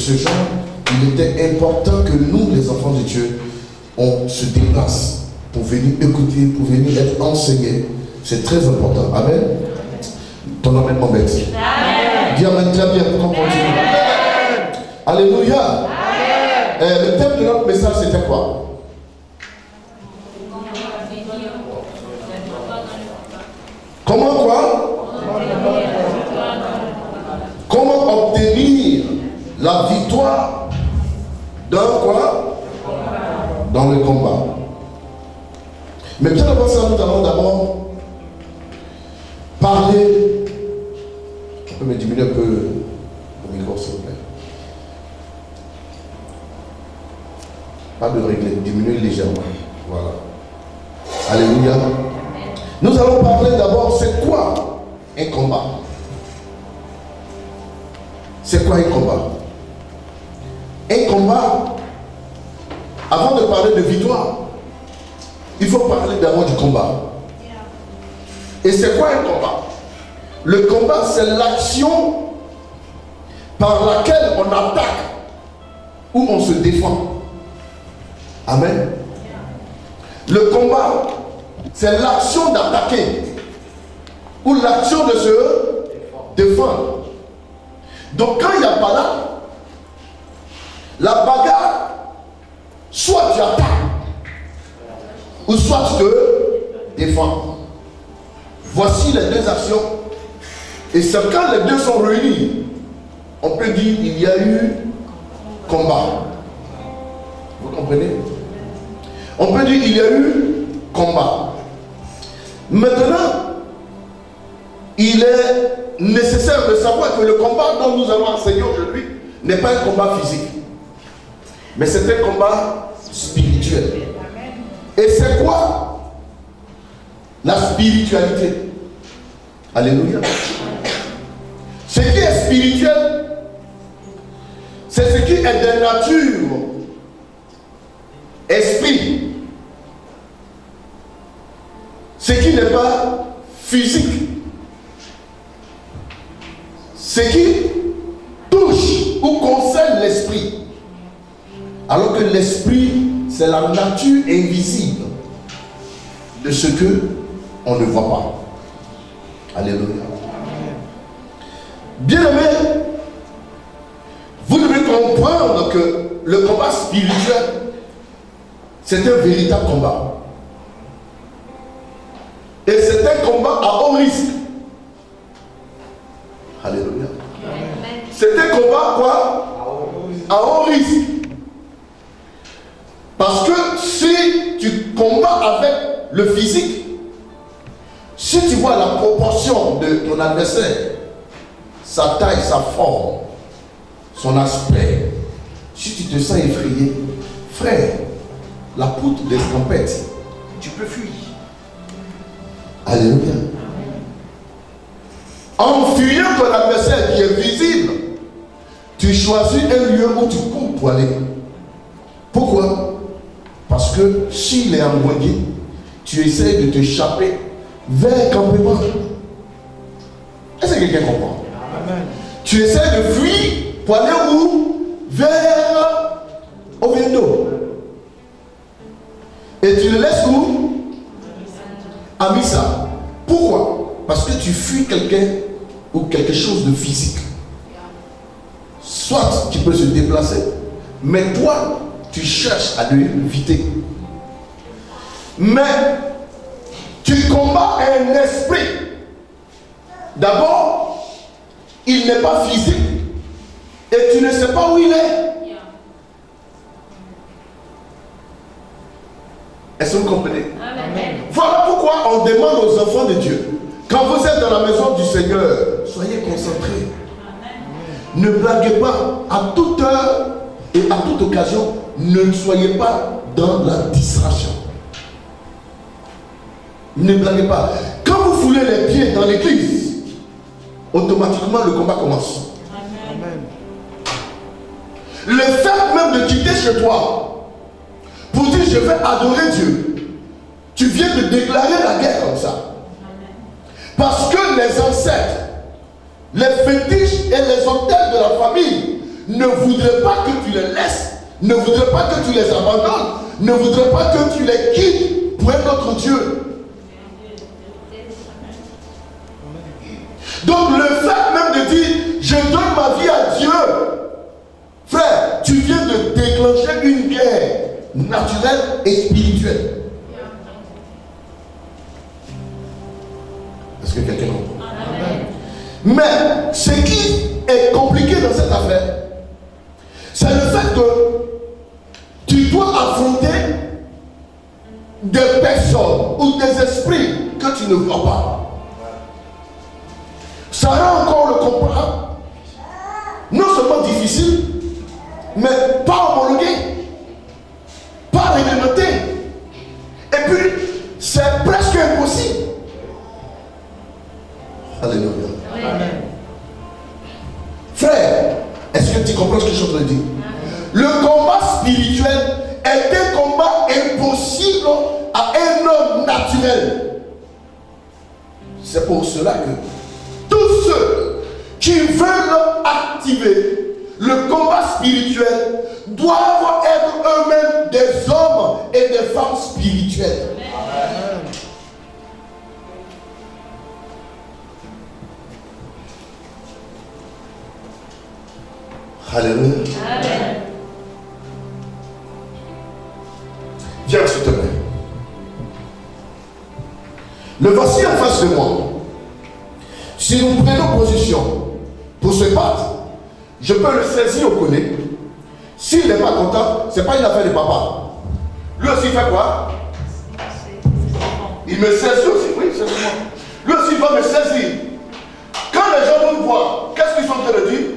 ce genre, il était important que nous, les enfants de Dieu, on se déplace pour venir écouter, pour venir être enseignés. C'est très important. Amen. Ton amen m'embête. Dis amen très bien pour qu'on continue. Alléluia. Le thème de notre message, c'était quoi? Comment quoi? Comment obtenir la victoire dans quoi? Dans le combat. Mais bien avant ça, nous allons d'abord parler. On peut me diminuer un peu le micro, s'il vous plaît. Pas de régler, diminuer légèrement. Voilà. Alléluia. Nous allons parler d'abord, c'est quoi un combat? C'est quoi un combat? Un combat, avant de parler de victoire, il faut parler d'abord du combat. Et c'est quoi un combat? Le combat, c'est l'action par laquelle on attaque ou on se défend. Amen. Le combat, c'est l'action d'attaquer ou l'action de se défendre. Donc quand il n'y a pas là, la bagarre, soit tu attaques ou soit tu te défends. Voici les deux actions. Et c'est quand les deux sont réunis, on peut dire qu'il y a eu combat. Vous comprenez? On peut dire qu'il y a eu combat. Maintenant, il est nécessaire de savoir que le combat dont nous allons enseigner aujourd'hui n'est pas un combat physique, mais c'est un combat spirituel. Et c'est quoi la spiritualité? Alléluia. Ce qui est spirituel, c'est ce qui est de nature, esprit. Ce qui n'est pas physique. Ce qui touche ou concerne l'esprit. Alors que l'esprit, c'est la nature invisible de ce que on ne voit pas. Alléluia. Bien-aimés, vous devez comprendre que le combat spirituel, c'est un véritable combat. Et c'est un combat à haut risque. Alléluia. C'est un combat quoi? À haut risque. Parce que si tu combats avec le physique, si tu vois la proportion de ton adversaire, sa taille, sa forme, son aspect, si tu te sens effrayé, frère, la poutre d'escampette, tu peux fuir. Alléluia. En fuyant ton adversaire qui est visible, tu choisis un lieu où tu cours pour aller. Pourquoi? Parce que s'il est envoyé, tu essaies de t'échapper vers un campement. Est-ce que quelqu'un comprend? Amen. Tu essaies de fuir pour aller où? Vers Oviedo. Et tu le laisses où? À Missa. Pourquoi? Parce que tu fuis quelqu'un ou quelque chose de physique. Soit tu peux se déplacer, mais toi, tu cherches à l'éviter. Mais tu combats un esprit. D'abord, il n'est pas physique et tu ne sais pas où il est. Est-ce que vous comprenez? Amen. Voilà pourquoi on demande aux enfants de Dieu, quand vous êtes dans la maison du Seigneur, soyez concentrés. Amen. Ne blaguez pas à toute heure et à toute occasion. Ne soyez pas dans la distraction. Ne blaguez pas. Quand vous foulez les pieds dans l'église, automatiquement le combat commence. Amen. Le fait même de quitter chez toi pour dire je vais adorer Dieu, tu viens de déclarer la guerre comme ça. Amen. Parce que les ancêtres, les fétiches et les autels de la famille ne voudrait pas que tu les laisses, ne voudrait pas que tu les abandonnes, ne voudrait pas que tu les quittes pour un autre Dieu. Donc le fait même de dire, je donne ma vie à Dieu, frère, tu viens de déclencher une guerre naturelle et spirituelle. Est-ce que quelqu'un comprend? Mais ce qui est compliqué dans cette affaire, c'est le fait que tu dois affronter des personnes ou des esprits que tu ne vois pas. Ça rend encore le combat non seulement difficile, mais pas homologué, pas réglementé. Et puis, c'est presque impossible. Alléluia. Amen. Frère, est-ce que tu comprends ce que je suis en train de dire? Le combat spirituel est un combat impossible à un homme naturel. C'est pour cela que tous ceux qui veulent activer le combat spirituel doivent être eux-mêmes des hommes et des femmes spirituelles. Amen. Alléluia. Amen. Viens s'il te plaît. Le voici en face de moi. Si nous prenons position pour se battre, je peux le saisir au collet. S'il n'est pas content, ce n'est pas une affaire de papa. Lui aussi fait quoi? Il me saisit aussi. Oui, c'est moi. Lui aussi va me saisir. Quand les gens nous voient, qu'est-ce qu'ils sont en train de dire?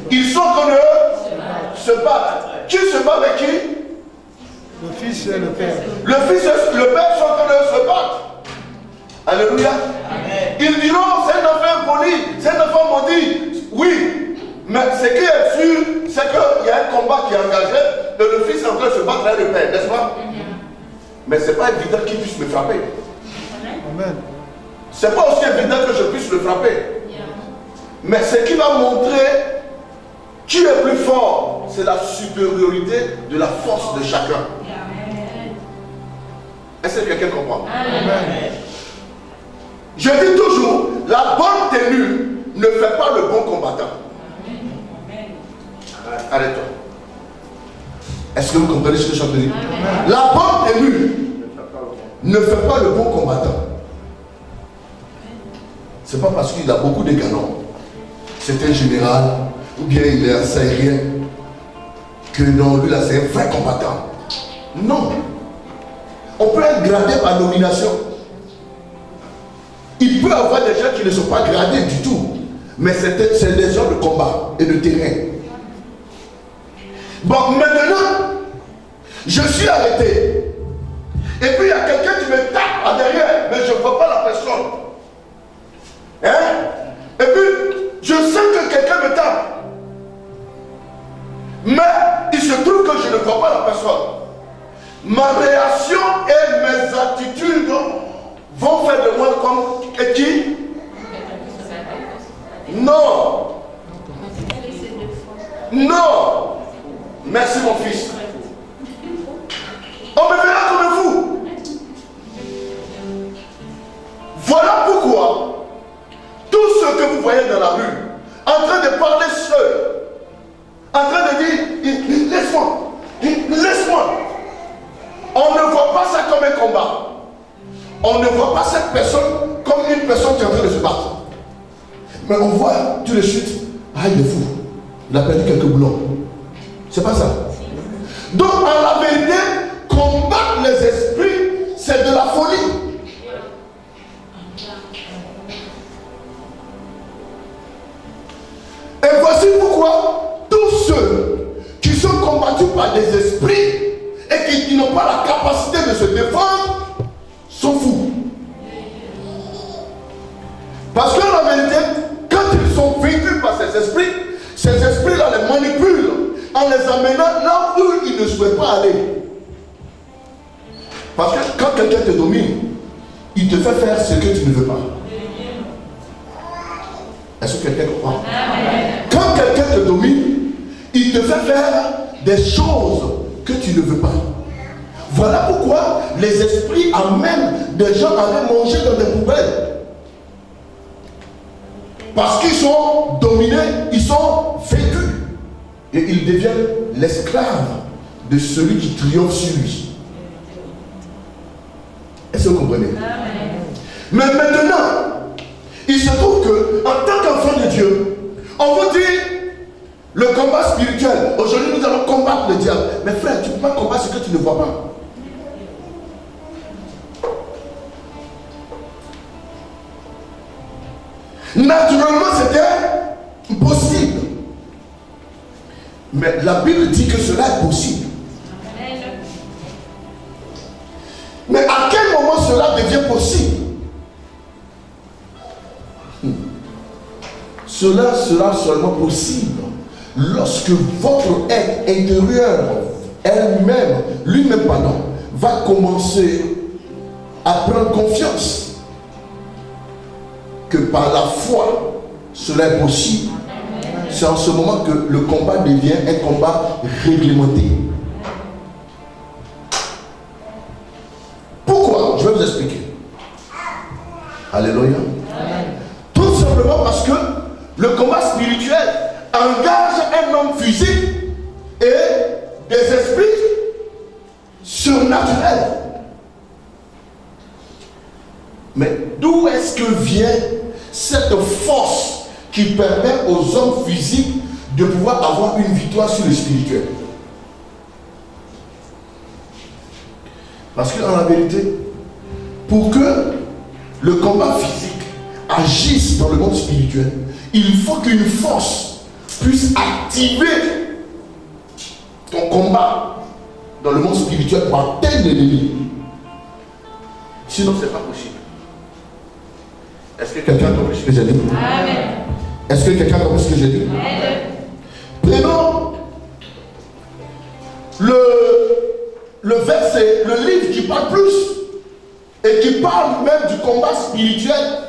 Ils sont en train de se battre. Qui se bat avec qui? Le Fils et le Père. Le Fils et le Père sont en train de se battre. Alléluia. Amen. Ils diront, c'est un enfant impoli, c'est un enfant maudit. Oui, mais ce qui est sûr, c'est qu'il y a un combat qui est engagé et le Fils est en train de se battre avec le Père, n'est-ce pas? Mais ce n'est pas évident qu'il puisse me frapper. Amen. Ce n'est pas aussi évident que je puisse le frapper. Mais ce qui va montrer qui est plus fort, c'est la supériorité de la force de chacun. Est-ce que quelqu'un comprend? Amen. Je dis toujours, la bonne tenue ne fait pas le bon combattant. Arrête-toi. Est-ce que vous comprenez ce que je suis en train de dire? La bonne tenue ne fait pas le bon combattant. C'est pas parce qu'il a beaucoup de canons, c'est un général, ou bien il est un syrien, que non, lui là c'est un vrai combattant. Non. On peut être gradé par nomination. Il peut y avoir des gens qui ne sont pas gradés du tout, mais c'est des gens de combat et de terrain. Bon, maintenant, je suis arrêté. Et puis il y a quelqu'un qui me tape en derrière, mais je ne vois pas la personne. Hein? Et puis, je sens que quelqu'un me tape. Mais il se trouve que je ne vois pas la personne. Ma réaction et mes attitudes vont faire de moi comme qui? Non. Non. Merci mon fils. On me verra comme vous. Voilà pourquoi tous ceux que vous voyez dans la rue, en train de parler seul, en train de dire, laisse-moi, laisse-moi. On ne voit pas ça comme un combat. On ne voit pas cette personne comme une personne qui est en train de se battre. Mais on voit tout de suite, ah il est fou, il a perdu quelques boulons. C'est pas ça. Donc en la vérité, combattre les esprits, c'est de la folie. Et voici pourquoi tous ceux qui sont combattus par des esprits et qui n'ont pas la capacité de se défendre sont fous. Parce que la vérité, quand ils sont vaincus par ces esprits-là les manipulent en les amenant là où ils ne souhaitent pas aller. Parce que quand quelqu'un te domine, il te fait faire ce que tu ne veux pas. Est-ce que quelqu'un comprend? Quand quelqu'un te domine, il te fait faire des choses que tu ne veux pas. Voilà pourquoi les esprits amènent des gens à aller manger dans des poubelles. Parce qu'ils sont dominés, ils sont vaincus. Et ils deviennent l'esclave de celui qui triomphe sur lui. Est-ce que vous comprenez? Mais maintenant, il se trouve que, en tant qu'enfant de Dieu, on vous dit le combat spirituel. Aujourd'hui, nous allons combattre le diable. Mais frère, tu ne peux pas combattre ce que tu ne vois pas. Naturellement, c'était possible. Mais la Bible dit que cela est possible. Mais à quel moment cela devient possible? Cela sera seulement possible lorsque votre être intérieur, lui-même, va commencer à prendre confiance que par la foi, cela est possible. C'est en ce moment que le combat devient un combat réglementé. Pourquoi? Je vais vous expliquer. Alléluia. Tout simplement parce que le combat spirituel engage un homme physique et des esprits surnaturels. Mais d'où est-ce que vient cette force qui permet aux hommes physiques de pouvoir avoir une victoire sur le spirituel? Parce qu'en la vérité, pour que le combat physique agisse dans le monde spirituel, il faut qu'une force puisse activer ton combat dans le monde spirituel pour atteindre l'ennemi. Sinon, ce n'est pas possible. Est-ce que quelqu'un a compris ce que j'ai dit? Amen. Est-ce que quelqu'un a compris ce que j'ai dit? Amen. Prenons le verset, le livre qui parle plus et qui parle même du combat spirituel.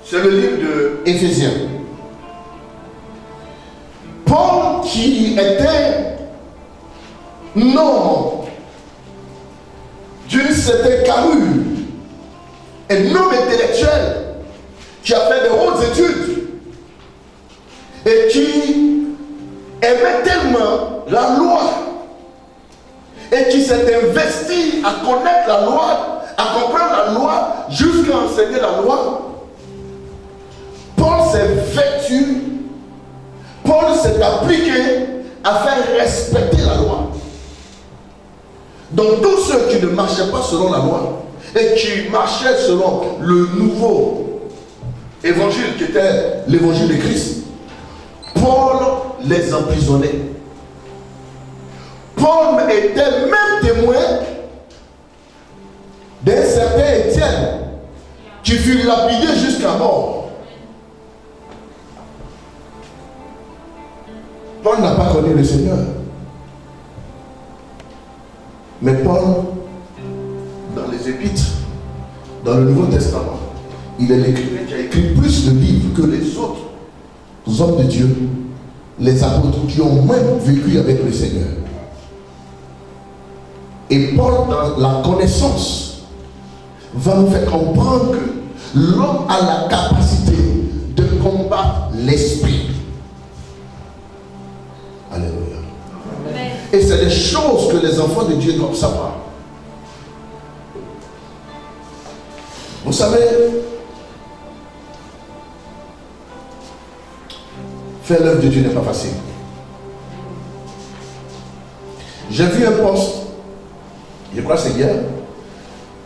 C'est le livre de Éphésiens. Paul, qui était non d'une certaine carrure, un homme intellectuel qui a fait de hautes études et qui aimait tellement la loi et qui s'est investi à connaître la loi, à comprendre la loi, jusqu'à enseigner la loi. Paul s'est vêtu, Paul s'est appliqué à faire respecter la loi. Donc tous ceux qui ne marchaient pas selon la loi et qui marchaient selon le nouveau évangile qui était l'évangile de Christ, Paul les emprisonnait. Paul était même témoin d'un certain Étienne qui fut lapidé jusqu'à mort. Paul n'a pas connu le Seigneur. Mais Paul, dans les Épîtres, dans le Nouveau Testament, il est l'écrivain qui a écrit plus de livres que les autres hommes de Dieu, les apôtres qui ont même vécu avec le Seigneur. Et Paul, dans la connaissance, va nous faire comprendre que l'homme a la capacité de combattre l'esprit. Alléluia. Amen. Et c'est des choses que les enfants de Dieu doivent savoir. Vous savez, faire l'œuvre de Dieu n'est pas facile. J'ai vu un post, je crois que c'est hier,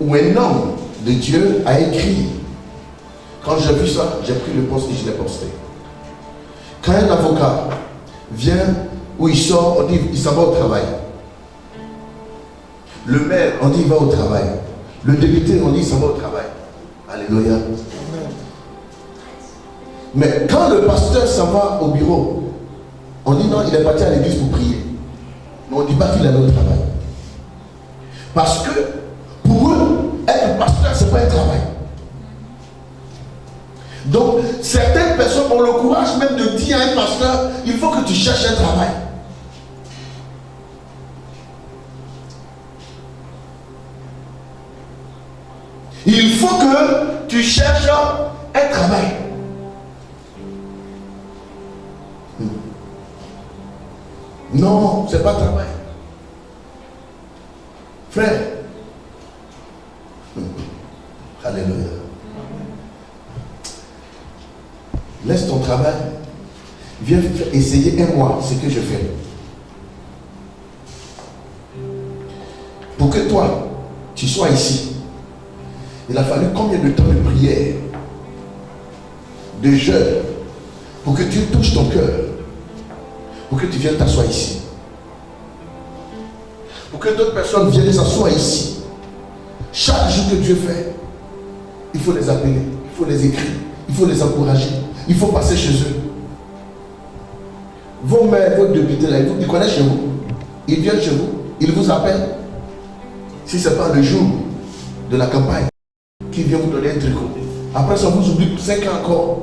où un homme de Dieu a écrit. Quand j'ai vu ça, j'ai pris le post et je l'ai posté. Quand un avocat vient, où il sort, on dit il s'en va au travail. Le maire, on dit il va au travail. Le député, on dit il s'en va au travail. Alléluia. Mais quand le pasteur s'en va au bureau, on dit non, il est parti à l'église pour prier. Mais on ne dit pas qu'il est allé au travail. Parce que pour eux, être pasteur, ce n'est pas un travail. Donc, certaines personnes ont le courage même de dire à un pasteur, il faut que tu cherches un travail. Il faut que tu cherches un travail. Non, ce n'est pas travail. Frère. Alléluia. Laisse ton travail. Viens essayer un mois ce que je fais. Pour que toi, tu sois ici. Il a fallu combien de temps de prière, de jeûne, pour que Dieu touche ton cœur, pour que tu viennes t'asseoir ici. Pour que d'autres personnes viennent s'asseoir ici. Chaque jour que Dieu fait, il faut les appeler, il faut les écrire, il faut les encourager, il faut passer chez eux. Vos mères, vos députés là, ils connaissent chez vous. Ils viennent chez vous, ils vous appellent. Si ce n'est pas le jour de la campagne, qui vient vous donner un tricot. Après ça, vous oubliez 5 ans encore.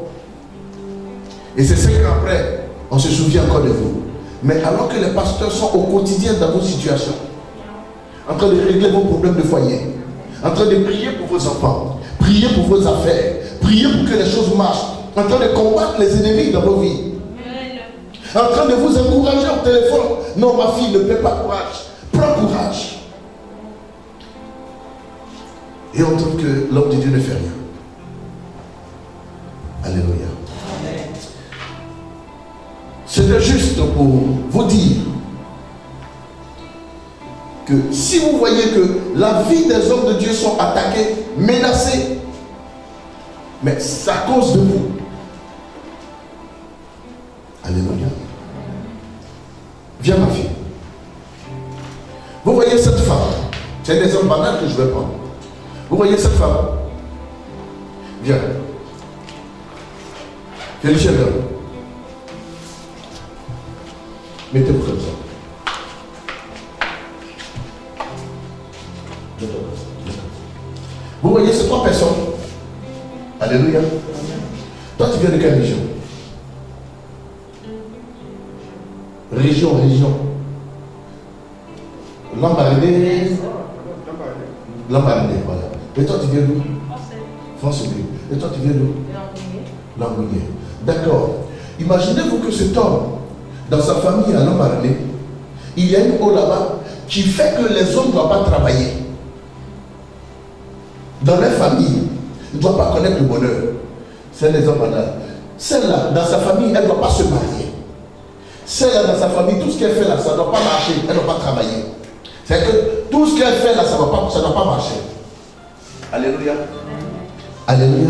Et c'est 5 ans après, on se souvient encore de vous. Mais alors que les pasteurs sont au quotidien dans vos situations, en train de régler vos problèmes de foyer, en train de prier pour vos enfants, prier pour vos affaires, prier pour que les choses marchent, en train de combattre les ennemis dans vos vies, en train de vous encourager au téléphone. Non, ma fille, ne perds pas courage. Prends courage. Et on trouve que l'homme de Dieu ne fait rien. Alléluia. C'était juste pour vous dire que si vous voyez que la vie des hommes de Dieu sont attaqués, menacés, mais c'est à cause de vous. Alléluia. Viens ma fille. Vous voyez cette femme. C'est des hommes banals que je vais prendre. Vous voyez cette femme? Viens. Viens le chef d'homme. Mettez-vous comme ça. Vous voyez ces 3 personnes? Alléluia. Toi, tu viens de quelle région? Région. Lambaréné. Lambaréné, voilà. Et toi, tu viens d'où? France. Et toi, tu viens d'où? Lambaréné. D'accord. Imaginez-vous que cet homme, dans sa famille à Lambaréné, il y a une eau là-bas qui fait que les hommes ne doivent pas travailler. Dans leur famille, ils ne doivent pas connaître le bonheur. C'est les hommes banals. Celle-là, dans sa famille, elle ne doit pas se marier. Celle-là, dans sa famille, tout ce qu'elle fait là, ça ne doit pas marcher, elle ne doit pas travailler. C'est que tout ce qu'elle fait là, ça ne doit pas marcher. Alléluia. Alléluia.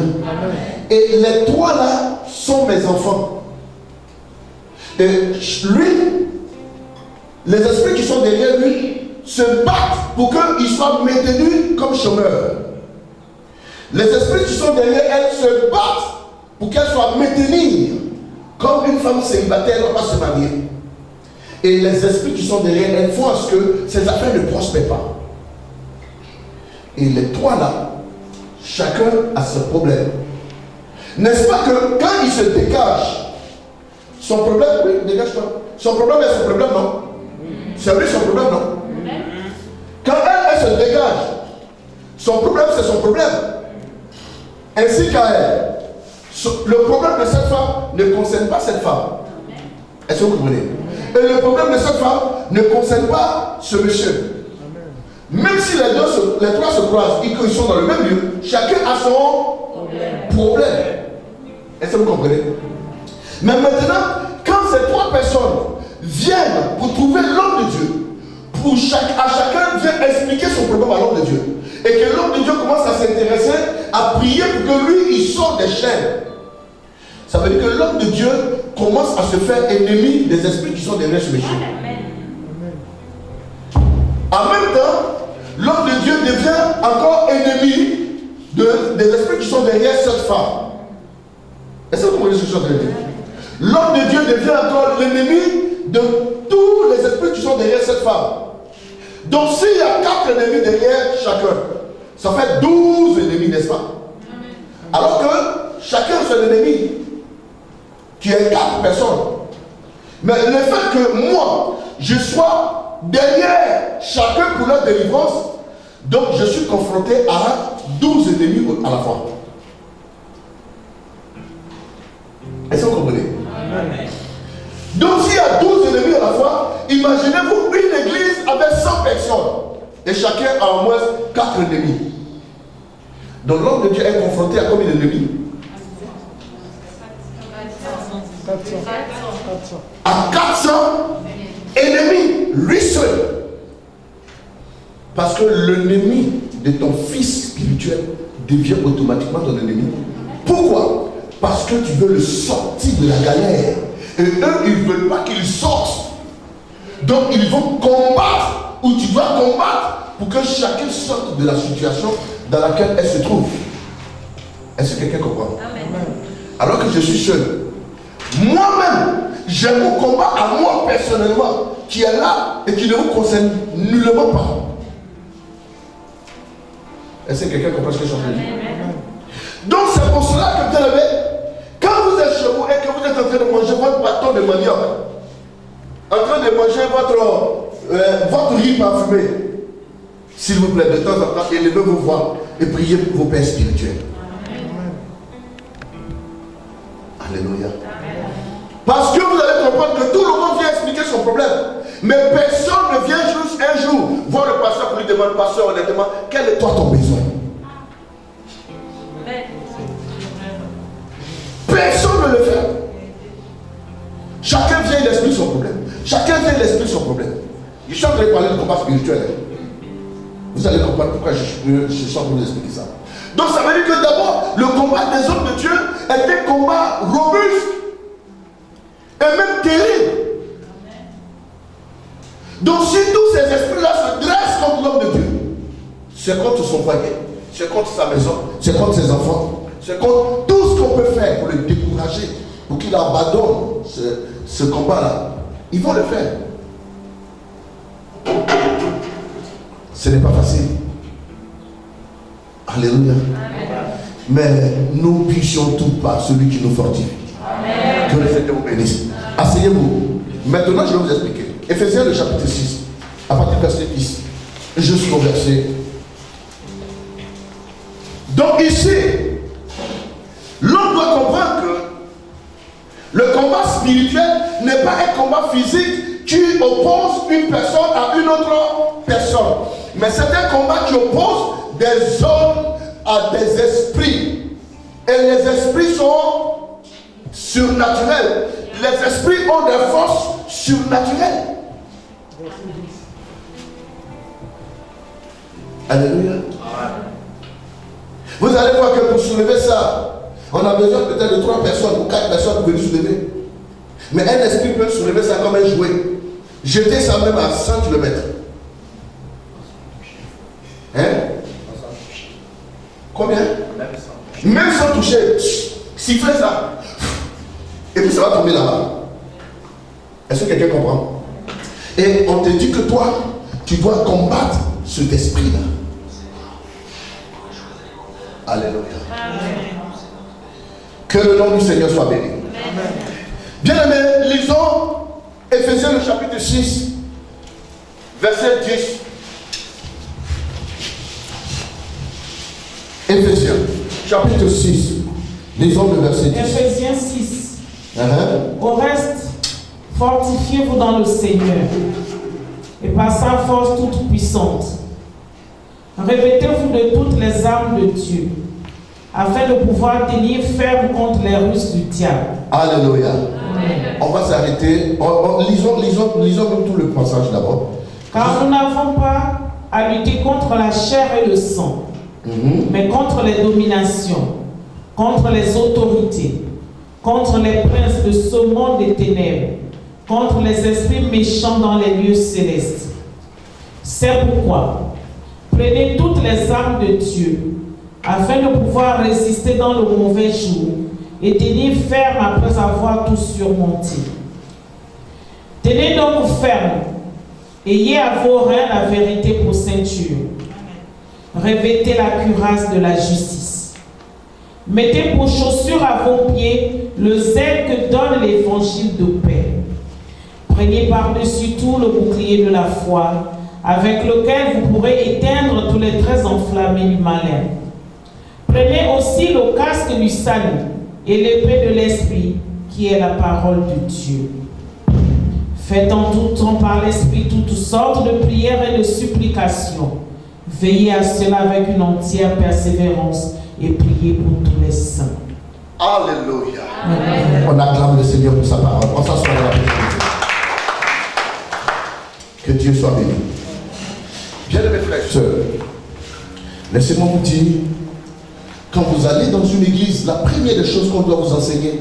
Et les 3 là sont mes enfants. Et lui, les esprits qui sont derrière lui se battent pour qu'il soit maintenu comme chômeur. Les esprits qui sont derrière elle se battent pour qu'elle soit maintenue comme une femme célibataire, elle ne va pas se marier. Et les esprits qui sont derrière elle font à ce que ses affaires ne prospèrent pas. Et les 3 là, chacun a ses problèmes. N'est-ce pas que quand il se dégage, son problème, oui, dégage-toi. Son problème est son problème, non? C'est lui son problème, non? Quand elle se dégage, son problème c'est son problème. Ainsi qu'à elle. Le problème de cette femme ne concerne pas cette femme. Est-ce que vous comprenez? Et le problème de cette femme ne concerne pas ce monsieur. Même si les 3 se croisent et qu'ils sont dans le même lieu, chacun a son problème. Est-ce que vous comprenez? Mais maintenant, quand ces 3 personnes viennent pour trouver l'homme de Dieu, à chacun vient expliquer son problème à l'homme de Dieu, et que l'homme de Dieu commence à s'intéresser, à prier pour que lui, il sorte des chaînes. Ça veut dire que l'homme de Dieu commence à se faire ennemi des esprits qui sont derrière ce monsieur. En même temps, l'homme de Dieu devient encore ennemi des esprits qui sont derrière cette femme. Est-ce que vous comprenez ce que je suis en train de dire? L'homme de Dieu devient encore l'ennemi de tous les esprits qui sont derrière cette femme. Donc s'il y a 4 ennemis derrière chacun, ça fait 12 ennemis, n'est-ce pas? Alors que chacun son ennemi, qui est 4 personnes. Mais le fait que moi, je sois derrière chacun pour leur délivrance, donc je suis confronté à 12 ennemis à la fois. Est-ce que vous comprenez? Amen. Donc s'il y a 12 ennemis à la fois, imaginez-vous une église avec 100 personnes. Et chacun a au moins 4 ennemis. Donc l'homme de Dieu est confronté à combien d'ennemis? 400. À 400 ennemis, lui seul. Parce que l'ennemi de ton fils spirituel devient automatiquement ton ennemi. Pourquoi? Parce que tu veux le sortir de la galère. Et eux, ils ne veulent pas qu'il sorte. Donc ils vont combattre, ou tu dois combattre, pour que chacun sorte de la situation dans laquelle elle se trouve. Est-ce que quelqu'un comprend? Amen. Alors que je suis seul, moi-même, j'ai mon combat à moi personnellement, qui est là et qui ne vous concerne nullement pas. Est-ce que quelqu'un comprend ce que je suis en train de dire? Donc c'est pour cela que bien aimé, quand vous êtes chez vous et que vous êtes en train de manger votre bâton de manioc, en train de manger votre riz parfumé, s'il vous plaît, de temps en temps, élevez vos voix et priez pour vos pères spirituels. Alléluia. Parce que vous allez comprendre que tout le monde vient expliquer son problème. Mais personne ne vient juste un jour voir le pasteur pour lui demander, pasteur, honnêtement, quel est toi ton besoin? Personne ne le fait. Chacun vient, il explique son problème. Chacun vient, il explique son problème. Je suis en train de parler de combat spirituel. Vous allez comprendre pourquoi je suis en train de vous expliquer ça. Donc ça veut dire que d'abord, le combat des hommes de Dieu est un combat robuste et même terrible. Donc si tous ces esprits-là se dressent contre l'homme de Dieu, c'est contre son foyer, c'est contre sa maison, c'est contre ses enfants, c'est contre tout ce qu'on peut faire pour le décourager, pour qu'il abandonne ce combat-là. Ils vont le faire. Ce n'est pas facile. Alléluia. Amen. Mais nous puissions tout par celui qui nous fortifie. Amen. Que le Seigneur vous bénisse. Asseyez-vous. Maintenant, je vais vous expliquer. Éphésiens le chapitre 6, à partir du verset 10, jusqu'au verset. Donc ici, l'homme doit comprendre que le combat spirituel n'est pas un combat physique qui oppose une personne à une autre personne. Mais c'est un combat qui oppose des hommes à des esprits. Et les esprits sont surnaturels. Les esprits ont des forces surnaturelles. Alléluia. Vous allez voir que pour soulever ça, on a besoin peut-être de 3 personnes ou 4 personnes pour venir soulever. Mais un esprit peut soulever ça comme un jouet. Jeter ça même à 100 km. Hein? Combien? Même sans toucher. Siffler ça. Et puis ça va tomber là-bas. Est-ce que quelqu'un comprend? Et on te dit que toi, tu dois combattre cet esprit-là. Alléluia. Amen. Que le nom du Seigneur soit béni. Amen. Bien aimé, lisons Éphésiens le chapitre 6, verset 10. Éphésiens, chapitre 6, lisons le verset 10. Éphésiens 6. Au reste, fortifiez-vous dans le Seigneur et par sa force toute puissante. Revêtez-vous de toutes les armes de Dieu, afin de pouvoir tenir ferme contre les ruses du diable. Alléluia. Amen. On va s'arrêter. Lisons tout le passage d'abord. Car nous n'avons pas à lutter contre la chair et le sang, mais contre les dominations, contre les autorités, contre les princes de ce monde des ténèbres, contre les esprits méchants dans les lieux célestes. C'est pourquoi prenez toutes les armes de Dieu, afin de pouvoir résister dans le mauvais jour et tenir ferme après avoir tout surmonté. Tenez donc ferme, ayez à vos reins la vérité pour ceinture. Revêtez la cuirasse de la justice. Mettez pour chaussure à vos pieds le zèle que donne l'évangile de paix. Prenez par-dessus tout le bouclier de la foi, avec lequel vous pourrez éteindre tous les traits enflammés du malin. Prenez aussi le casque du salut et l'épée de l'esprit, qui est la parole de Dieu. Faites en tout temps par l'esprit toutes sortes de prières et de supplications. Veillez à cela avec une entière persévérance et priez pour tous les saints. Alléluia. Amen. On acclame le Seigneur pour sa parole. On s'assoit dans la présence de Dieu. Que Dieu soit béni. Bien-aimés frères et sœurs, laissez-moi vous dire, quand vous allez dans une église, la première des choses qu'on doit vous enseigner,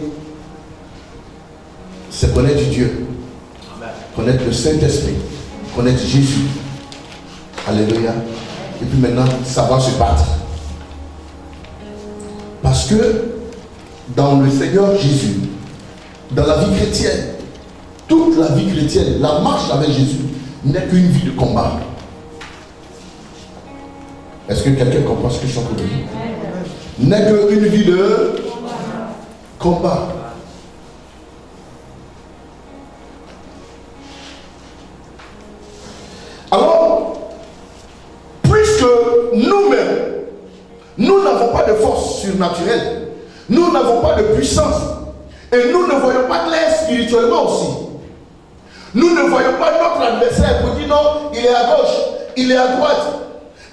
c'est connaître Dieu, connaître le Saint-Esprit, connaître Jésus. Alléluia. Et puis maintenant, savoir se battre. Parce que dans le Seigneur Jésus, dans la vie chrétienne, toute la vie chrétienne, la marche avec Jésus n'est qu'une vie de combat. Est-ce que quelqu'un comprend ce que je suis en train de dire? N'est qu'une vie de combat. Alors, puisque nous-mêmes, nous n'avons pas de force surnaturelle, nous n'avons pas de puissance, et nous ne voyons pas clair spirituellement aussi. Nous ne voyons pas notre adversaire pour dire non, il est à gauche, il est à droite.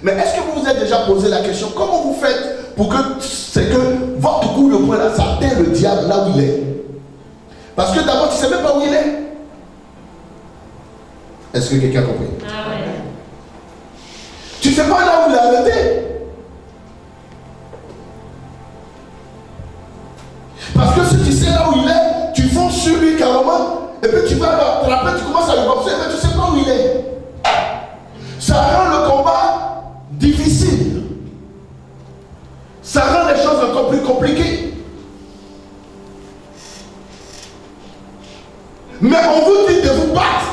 Mais est-ce que vous vous êtes déjà posé la question, comment vous faites pour que c'est que votre coup de poing là, ça atteint le diable là où il est? Parce que d'abord, tu ne sais même pas où il est. Est-ce que quelqu'un a compris? Ah ouais. Tu ne sais pas là où il est arrêté. Parce que si tu sais là où il est, tu fonces sur lui carrément, et puis tu vas l'attraper, tu commences à le boxer, mais tu ne sais pas où il est. Ça rend le combat difficile. Ça rend les choses encore plus compliquées. Mais on vous dit de vous battre.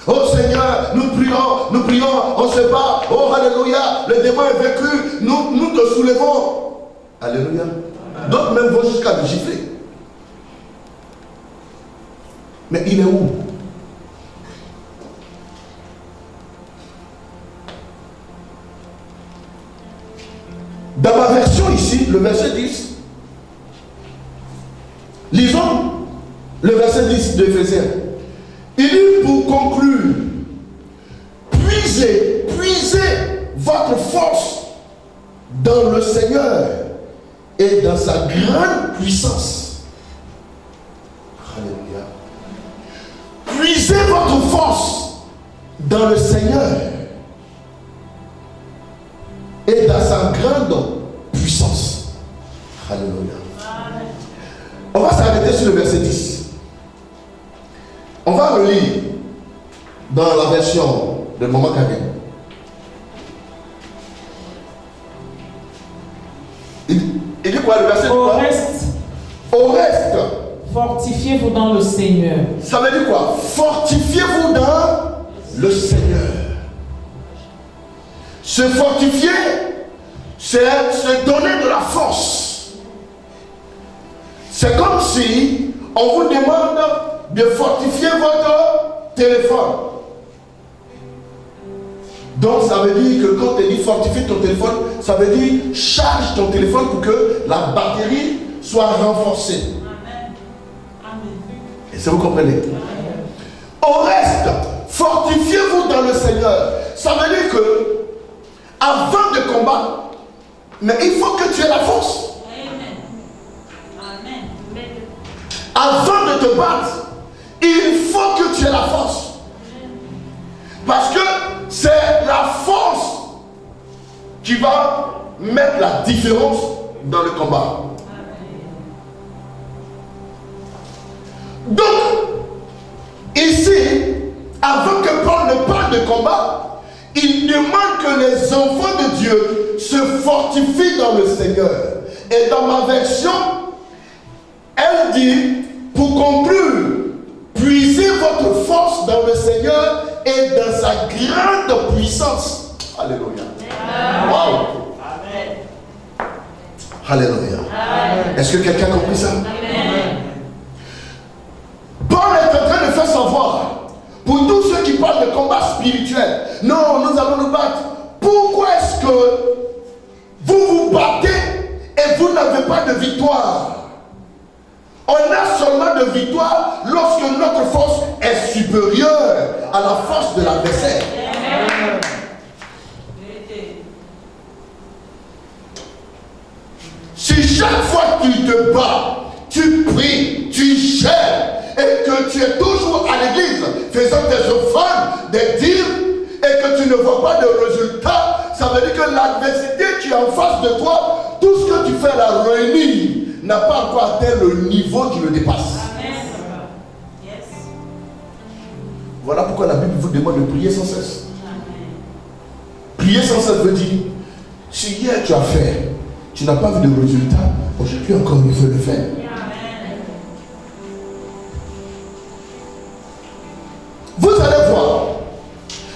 Oh Seigneur, nous prions, on se bat. Oh Alléluia, le démon est vaincu, nous te soulevons. Alléluia. D'autres même vont jusqu'à le gifler. Mais il est où? Dans ma version ici, le verset 10, lisons le verset 10 de Éphésiens. Il dit pour conclure, puisez votre force dans le Seigneur et dans sa grande puissance. Alléluia. Puisez votre force dans le Seigneur et dans sa grande puissance. Alléluia. On va s'arrêter sur le verset 10. On va le lire dans la version de Maman Kagé. Il dit quoi le verset? Au reste, fortifiez-vous dans le Seigneur. Ça veut dire quoi? Fortifiez-vous dans le Seigneur. Se fortifier, c'est se donner de la force. C'est comme si on vous demande de fortifier votre téléphone. Donc ça veut dire que quand on dit fortifier ton téléphone, ça veut dire charge ton téléphone pour que la batterie soit renforcée. Et ça vous comprenez? Au reste, fortifiez-vous dans le Seigneur. Ça veut dire que avant de combattre, mais il faut que tu aies la force. Avant de te battre, il faut que tu aies la force. Parce que c'est la force qui va mettre la différence dans le combat. Donc, ici, avant que Paul ne parle de combat, il demande que les enfants de Dieu se fortifient dans le Seigneur. Et dans ma version, elle dit, pour conclure, puisez votre force dans le Seigneur et dans sa grande puissance. Alléluia. Wow. Alléluia. Est-ce que quelqu'un a compris ça? Amen. Paul est en train de faire savoir, pour tous ceux qui parlent de combat spirituel, non, nous allons nous battre. Pourquoi est-ce que vous vous battez et vous n'avez pas de victoire? On a seulement de victoire lorsque notre force est supérieure à la force de l'adversaire. Si chaque fois que tu te bats, tu pries, tu gères et que tu es toujours à l'église faisant des offrandes, des dîmes et que tu ne vois pas de résultat, ça veut dire que l'adversité qui est en face de toi, tout ce que tu fais la réunir n'a pas encore atteint le niveau qui le dépasse. Amen. Yes. Voilà pourquoi la Bible vous demande de prier sans cesse. Amen. Prier sans cesse veut dire, si hier tu as fait, tu n'as pas vu de résultat, aujourd'hui encore il faut le faire. Amen. Vous allez voir,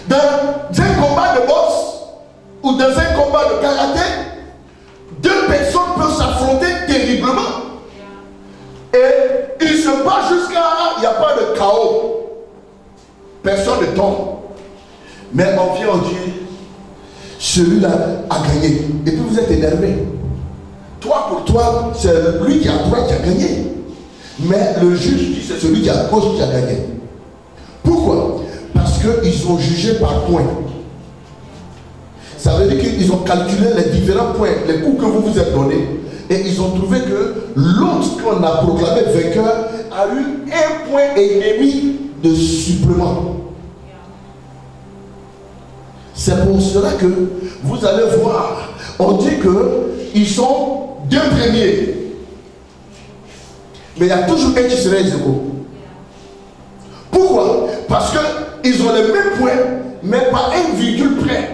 dans un combat de boxe ou dans un combat de karaté, deux personnes peuvent s'affronter terriblement. Et ils se battent jusqu'à, il n'y a pas de chaos. Personne ne tombe. Mais on vient, on dit, celui-là a gagné. Et puis vous êtes énervé. Toi, pour toi, c'est lui qui a droite qui a gagné. Mais le juge dit c'est celui qui a gauche qui a gagné. Pourquoi? Parce qu'ils ont jugé par points. Ça veut dire qu'ils ont calculé les différents points, les coups que vous vous êtes donnés, et ils ont trouvé que l'autre qu'on a proclamé vainqueur a eu 1,5 point de supplément. C'est pour cela que vous allez voir, on dit qu'ils sont 2 premiers. Mais il y a toujours un qui serait ex-aequo. Pourquoi? Parce qu'ils ont les mêmes points, mais pas 1 virgule près.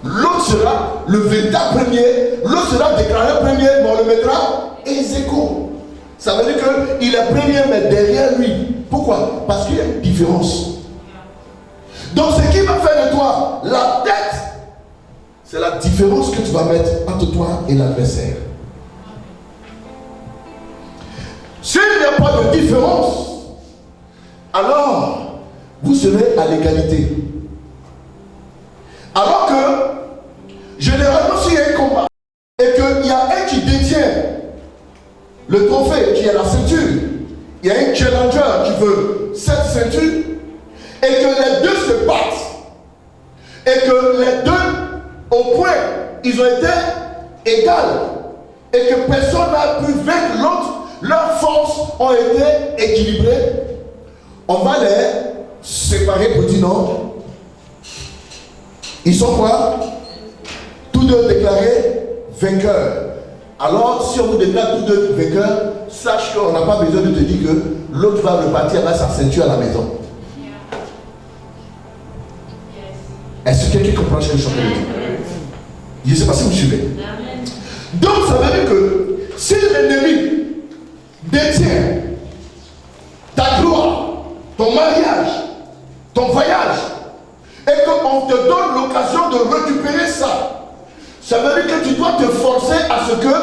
L'autre sera le véritable premier, l'autre sera déclaré premier, mais on le mettra ex-aequo. Ça veut dire qu'il est premier, mais derrière lui. Pourquoi? Parce qu'il y a une différence. Donc ce qui va faire de toi la tête, c'est la différence que tu vas mettre entre toi et l'adversaire. S'il n'y a pas de différence, alors vous serez à l'égalité. Alors que, généralement, s'il y a un combat et qu'il y a un qui détient le trophée, qui est la ceinture, il y a un challenger qui veut cette ceinture, et que les deux se battent, et que les deux, au point, ils ont été égales, et que personne n'a pu vaincre l'autre, leurs forces ont été équilibrées, on va les séparer pour dire non. Ils sont quoi? Tous deux déclarés vainqueurs. Alors, si on vous déclare tous deux vainqueurs, sache qu'on n'a pas besoin de te dire que l'autre va repartir avec sa ceinture à la maison. Est-ce que quelqu'un comprend ce que je suis en train de dire? Je ne sais pas si vous suivez. Donc, ça veut dire que si l'ennemi détient ta gloire, ton mariage, ton voyage, et qu'on te donne l'occasion de récupérer ça, ça veut dire que tu dois te forcer à ce que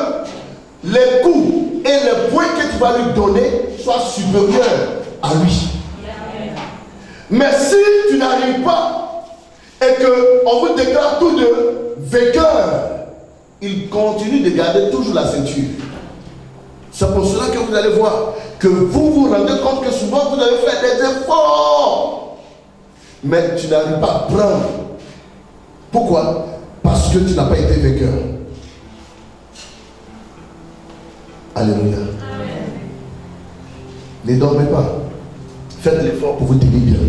les coups et les points que tu vas lui donner soient supérieurs à lui. Mais si tu n'arrives pas et qu'on vous déclare tous deux vainqueurs, il continue de garder toujours la ceinture. C'est pour cela que vous allez voir que vous vous rendez compte que souvent vous avez fait des efforts, mais tu n'arrives pas à prendre. Pourquoi? Parce que tu n'as pas été vainqueur. Alléluia. Ne dormez pas. Faites l'effort pour vous tenir bien.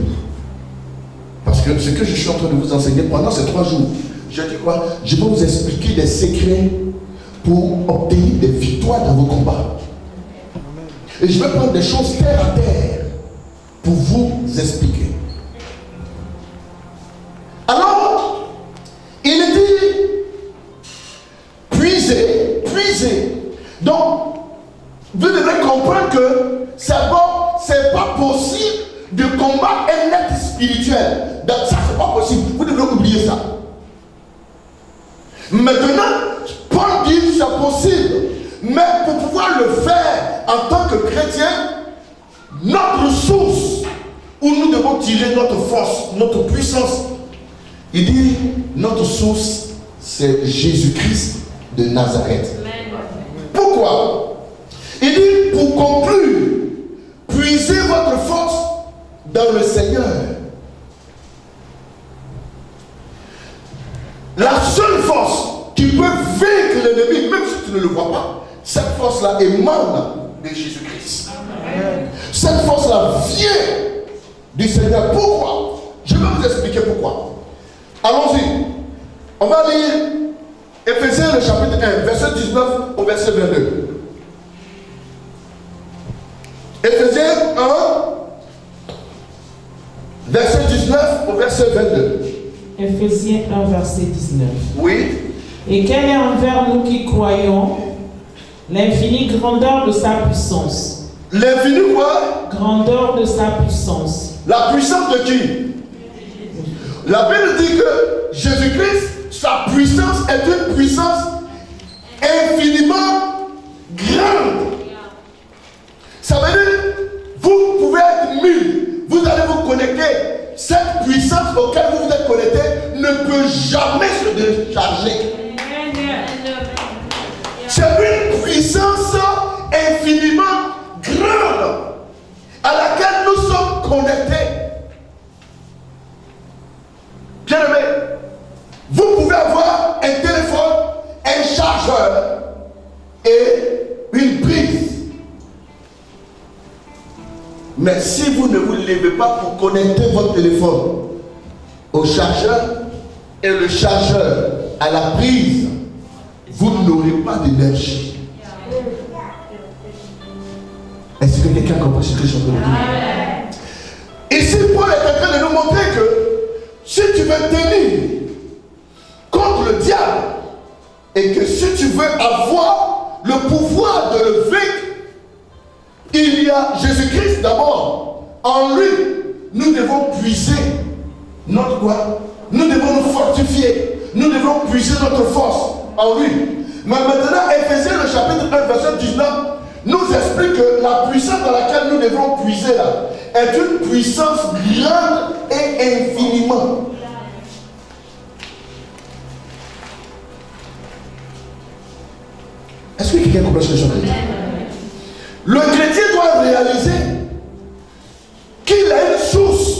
Parce que ce que je suis en train de vous enseigner pendant ces 3 jours, je dis quoi? Je vais vous expliquer des secrets pour obtenir des victoires dans vos combats. Et je vais prendre des choses terre à terre pour vous expliquer. Alors, il dit puisez, puisez. Donc, vous devez comprendre que c'est bon, c'est pas possible de combattre un être spirituel. Donc, ça, c'est pas possible. Vous devez oublier ça. Maintenant, Paul dit c'est possible Mais pour pouvoir le faire en tant que chrétien, notre source où nous devons tirer notre force, notre puissance, il dit, notre source, c'est Jésus-Christ de Nazareth. Pourquoi? Il dit, pour conclure, puisez votre force dans le Seigneur. La seule force qui peut vaincre l'ennemi, même si tu ne le vois pas, cette force-là émane de Jésus-Christ. Cette force-là vient du Seigneur. Pourquoi? Je vais vous expliquer pourquoi. Allons-y. On va lire Éphésiens le chapitre 1, verset 19 au verset 22. Éphésiens 1, verset 19 au verset 22. Éphésiens 1, verset 19. Oui. Et quelle est envers nous qui croyons l'infinie grandeur de sa puissance? L'infini quoi? Grandeur de sa puissance. La puissance de qui? La Bible dit que Jésus-Christ, sa puissance est une puissance infiniment grande. Ça veut dire, vous pouvez être 1000, vous allez vous connecter. Cette puissance auquel vous vous êtes connecté ne peut jamais se décharger. C'est une puissance infiniment grande à laquelle nous sommes connectés. Bien aimé, vous pouvez avoir un téléphone, un chargeur et une prise. Mais si vous ne vous levez pas pour connecter votre téléphone au chargeur et le chargeur à la prise, vous n'aurez pas d'énergie. Est-ce que quelqu'un comprend ce que je suis en train de dire? Ici, Paul est en train de nous montrer que si tu veux tenir contre le diable et que si tu veux avoir le pouvoir de le vaincre, il y a Jésus-Christ d'abord. En lui, nous devons puiser notre quoi? Nous devons nous fortifier. Nous devons puiser notre force en lui. Mais maintenant, Éphésiens le chapitre 1, verset 19, nous explique que la puissance dans laquelle nous devons puiser là est une puissance grande et infiniment. Est-ce que quelqu'un comprend ce que je veux dire? Le chrétien doit réaliser qu'il a une source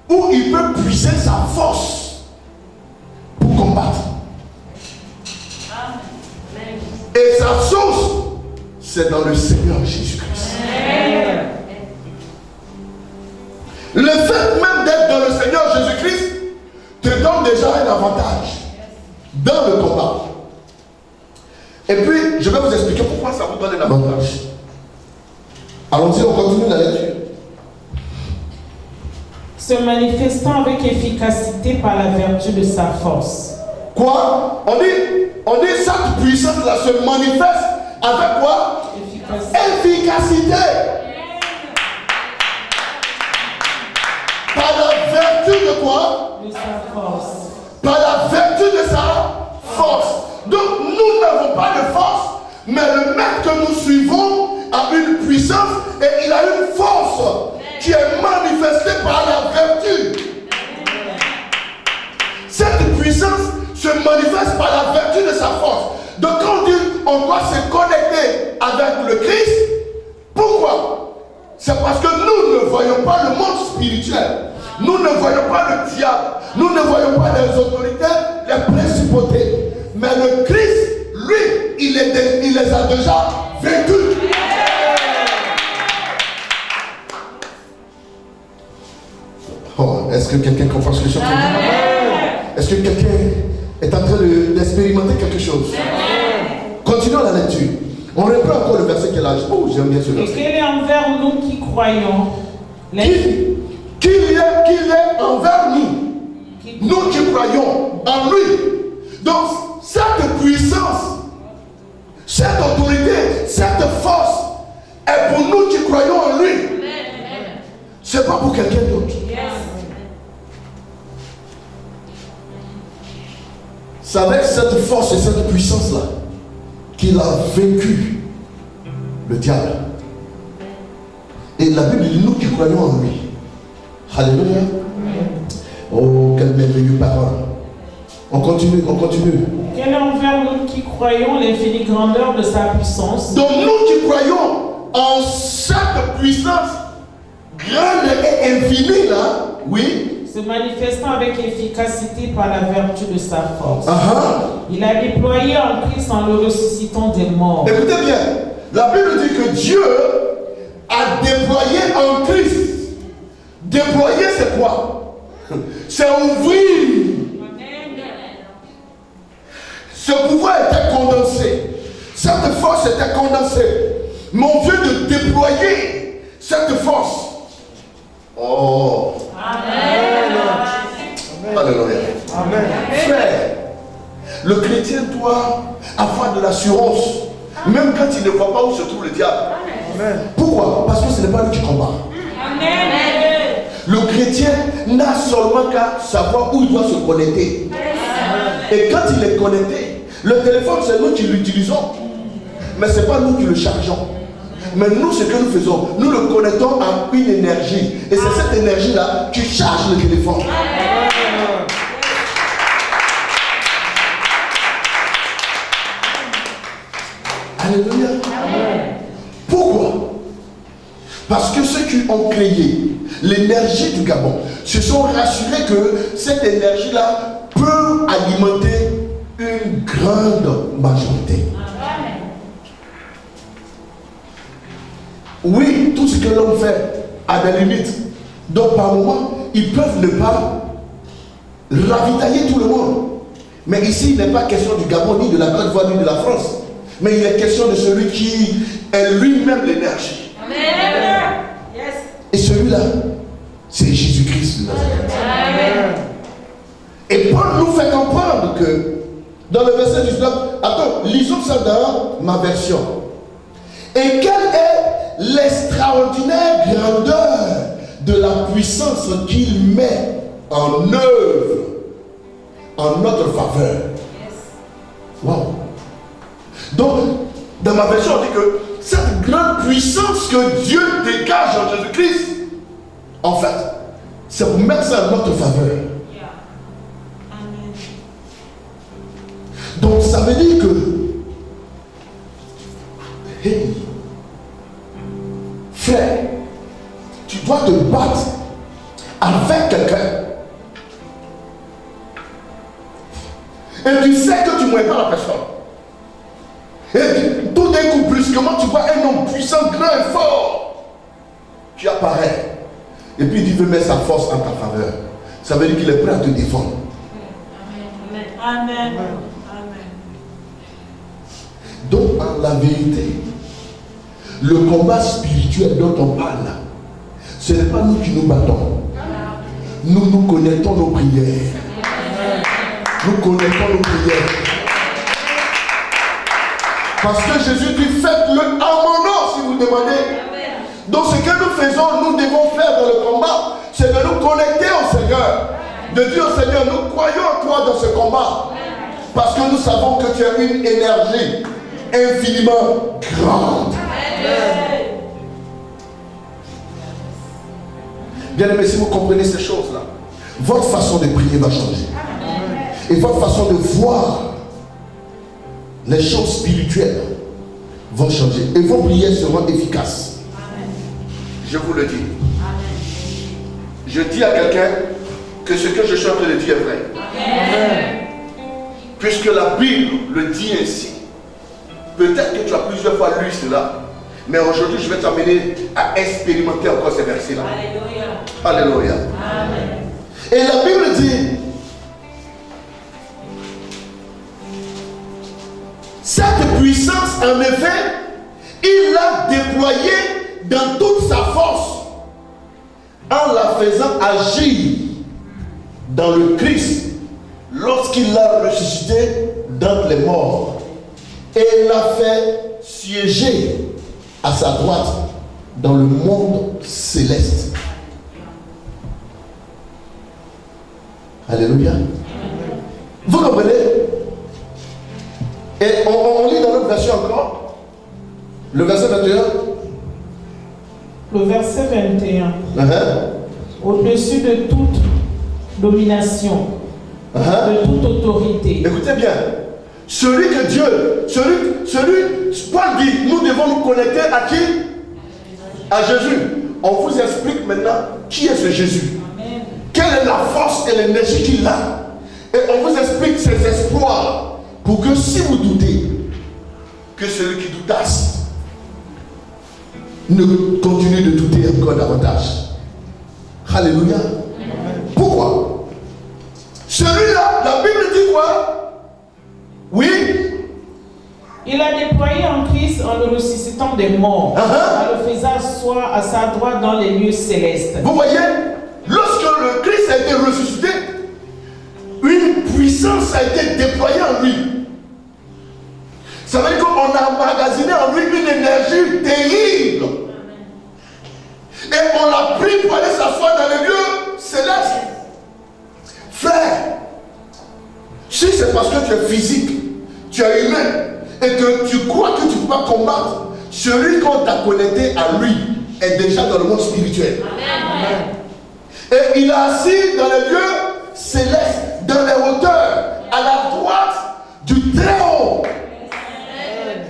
où il peut puiser sa force pour combattre. Et sa source, c'est dans le Seigneur Jésus-Christ. Le fait même d'être dans le Seigneur Jésus-Christ te donne déjà un avantage dans le combat. Et puis, je vais vous expliquer pourquoi ça vous donne un avantage. Allons-y, on continue la lecture. Se manifestant avec efficacité par la vertu de sa force. Quoi? On dit cette puissance-là se manifeste avec quoi? Efficacité. Par la vertu de quoi? De sa force. Par la vertu de sa force. Donc nous n'avons pas de force, mais le maître que nous suivons a une puissance et il a une force qui est manifestée par la vertu. Cette puissance se manifeste par la vertu de sa force. Donc quand on dit on doit se connecter avec le Christ, pourquoi? C'est parce que nous ne voyons pas le monde spirituel. Nous ne voyons pas le diable. Nous ne voyons pas les autorités, les principautés. Mais le Christ, lui, il les a déjà vaincus. Oh, est-ce que quelqu'un comprend ce que je suis en train de dire? Est-ce que quelqu'un est en train d'expérimenter quelque chose? Continuons la lecture. On reprend encore le verset qu'elle a. Oh, j'aime bien ce verset. Et quel est envers nous qui croyons Qu'il est envers nous. Nous qui croyons en lui. Donc, cette puissance, cette autorité, cette force est pour nous qui croyons en lui. C'est pas pour quelqu'un d'autre. C'est avec cette force et cette puissance-là qu'il a vaincu le diable. Et la Bible dit, nous qui croyons en lui. Alléluia. Oh, quelle merveilleuse parole. On continue. Quelle est envers nous qui croyons l'infinie grandeur de sa puissance. Donc nous qui croyons en cette puissance grande et infinie là, oui. Se manifestant avec efficacité par la vertu de sa force. Uh-huh. Il a déployé en Christ en le ressuscitant des morts. Écoutez bien, la Bible dit que Dieu a déployé en Christ. Déployer c'est quoi? C'est ouvrir. Ce pouvoir était condensé. Cette force était condensée. Mais on vient de déployer cette force. Oh. Amen. Alléluia. Amen. Frère, le chrétien doit avoir de l'assurance, même quand il ne voit pas où se trouve le diable. Amen. Pourquoi? Parce que ce n'est pas lui qui combat. Amen. Le chrétien n'a seulement qu'à savoir où il doit se connecter. Et quand il est connecté, le téléphone c'est nous qui l'utilisons, mais ce n'est pas nous qui le chargeons. Mais nous, ce que nous faisons, nous le connectons à une énergie. Et c'est cette énergie-là qui charge le téléphone. Alléluia. Pourquoi? Parce que ceux qui ont créé l'énergie du Gabon se sont rassurés que cette énergie-là peut alimenter une grande majorité. Oui, tout ce que l'homme fait a des limites. Donc par moment, ils peuvent ne pas ravitailler tout le monde. Mais ici, il n'est pas question du Gabon, ni de la Côte d'Ivoire, ni de la France. Mais il est question de celui qui est lui-même l'énergie. Amen. Yes. Et celui-là, c'est Jésus-Christ de Nazareth. Amen. Et Paul nous fait comprendre que dans le verset 19, attends, lisons ça dans ma version. Et quelle est l'extraordinaire grandeur de la puissance qu'il met en œuvre en notre faveur. Wow. Donc, dans ma version, on dit que cette grande puissance que Dieu dégage en Jésus-Christ, en fait, c'est pour mettre ça en notre faveur. Donc, ça veut dire que, hey, frère, tu dois te battre avec quelqu'un. Et tu sais que tu ne mouilles pas la personne. Et tout d'un coup, brusquement, tu vois un homme puissant, grand et fort qui apparaît. Et puis il veut mettre sa force en ta faveur. Ça veut dire qu'il est prêt à te défendre. Amen. Amen. Donc, en la vérité, le combat spirituel dont on parle, ce n'est pas nous qui nous battons. Nous nous connectons nos prières. Nous connectons nos prières. Parce que Jésus dit, faites-le en mon nom si vous demandez. Donc ce que nous faisons, nous devons faire dans le combat, c'est de nous connecter au Seigneur. De dire au Seigneur, nous croyons en toi dans ce combat. Parce que nous savons que tu as une énergie infiniment grande. Bien aimé, si vous comprenez ces choses-là, votre façon de prier va changer. Et votre façon de voir les choses spirituelles vont changer. Et vos prières seront efficaces. Je vous le dis. Je dis à quelqu'un que ce que je suis en train de dire est vrai. Puisque la Bible le dit ainsi. Peut-être que tu as plusieurs fois lu cela. Mais aujourd'hui, je vais t'amener à expérimenter encore ces versets-là. Alléluia. Alléluia. Amen. Et la Bible dit, cette puissance, en effet, il l'a déployée dans toute sa force, en la faisant agir dans le Christ, lorsqu'il l'a ressuscité d'entre les morts, et l'a fait siéger à sa droite dans le monde céleste. Alléluia. Vous comprenez? Et on lit dans notre version encore. Le verset 21. Le verset 21. Uh-huh. Au-dessus de toute domination, de toute autorité. Écoutez bien. Celui que Dieu, Paul dit, nous devons nous connecter à qui? À Jésus. On vous explique maintenant qui est ce Jésus. Amen. Quelle est la force et l'énergie qu'il a. Et on vous explique ses espoirs pour que si vous doutez, que celui qui doutasse ne continue de douter encore davantage. Alléluia. Pourquoi? Celui-là, la Bible dit quoi? Oui. Il a déployé en Christ en le ressuscitant des morts, en le faisant asseoir à sa droite dans les lieux célestes. Vous voyez, lorsque le Christ a été ressuscité, une puissance a été déployée en lui. Ça veut dire qu'on a emmagasiné en lui une énergie terrible. Et on l'a pris pour aller s'asseoir dans les lieux célestes. Frère, si c'est parce que tu es physique, tu es humain, et que tu crois que tu ne peux pas combattre, celui qu'on t'a connecté à lui est déjà dans le monde spirituel. Amen. Et il est assis dans les lieux célestes, dans les hauteurs, à la droite du très haut. Amen.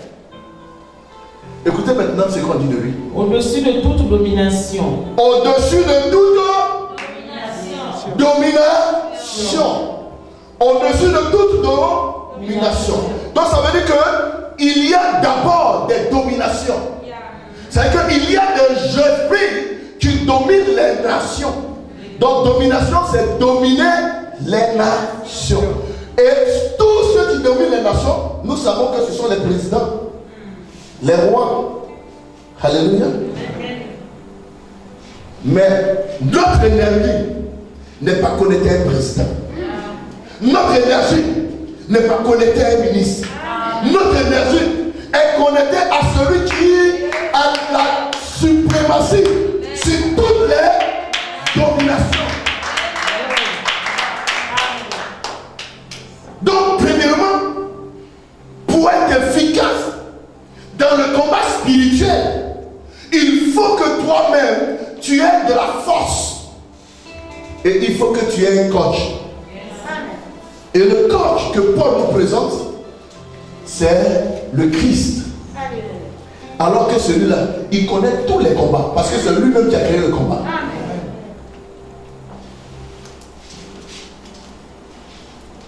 Écoutez maintenant ce qu'on dit de lui. Au-dessus de toute domination. Au-dessus de toute domination. Au-dessus de toute domination. Donc ça veut dire qu'il y a d'abord des dominations. C'est-à-dire qu'il y a des esprits qui dominent les nations. Donc domination, c'est dominer les nations. Et tous ceux qui dominent les nations, nous savons que ce sont les présidents, les rois. Alléluia. Mais notre énergie n'est pas connectée à un président. Notre énergie n'est pas connectée à un ministre. Notre énergie est connectée à celui qui a la suprématie sur toutes les dominations. Donc, premièrement, pour être efficace dans le combat spirituel, il faut que toi-même tu aies de la force. Et il faut que tu aies un coach. Et le coach que Paul nous présente, c'est le Christ. Alors que celui-là, il connaît tous les combats. Parce que c'est lui-même qui a créé le combat.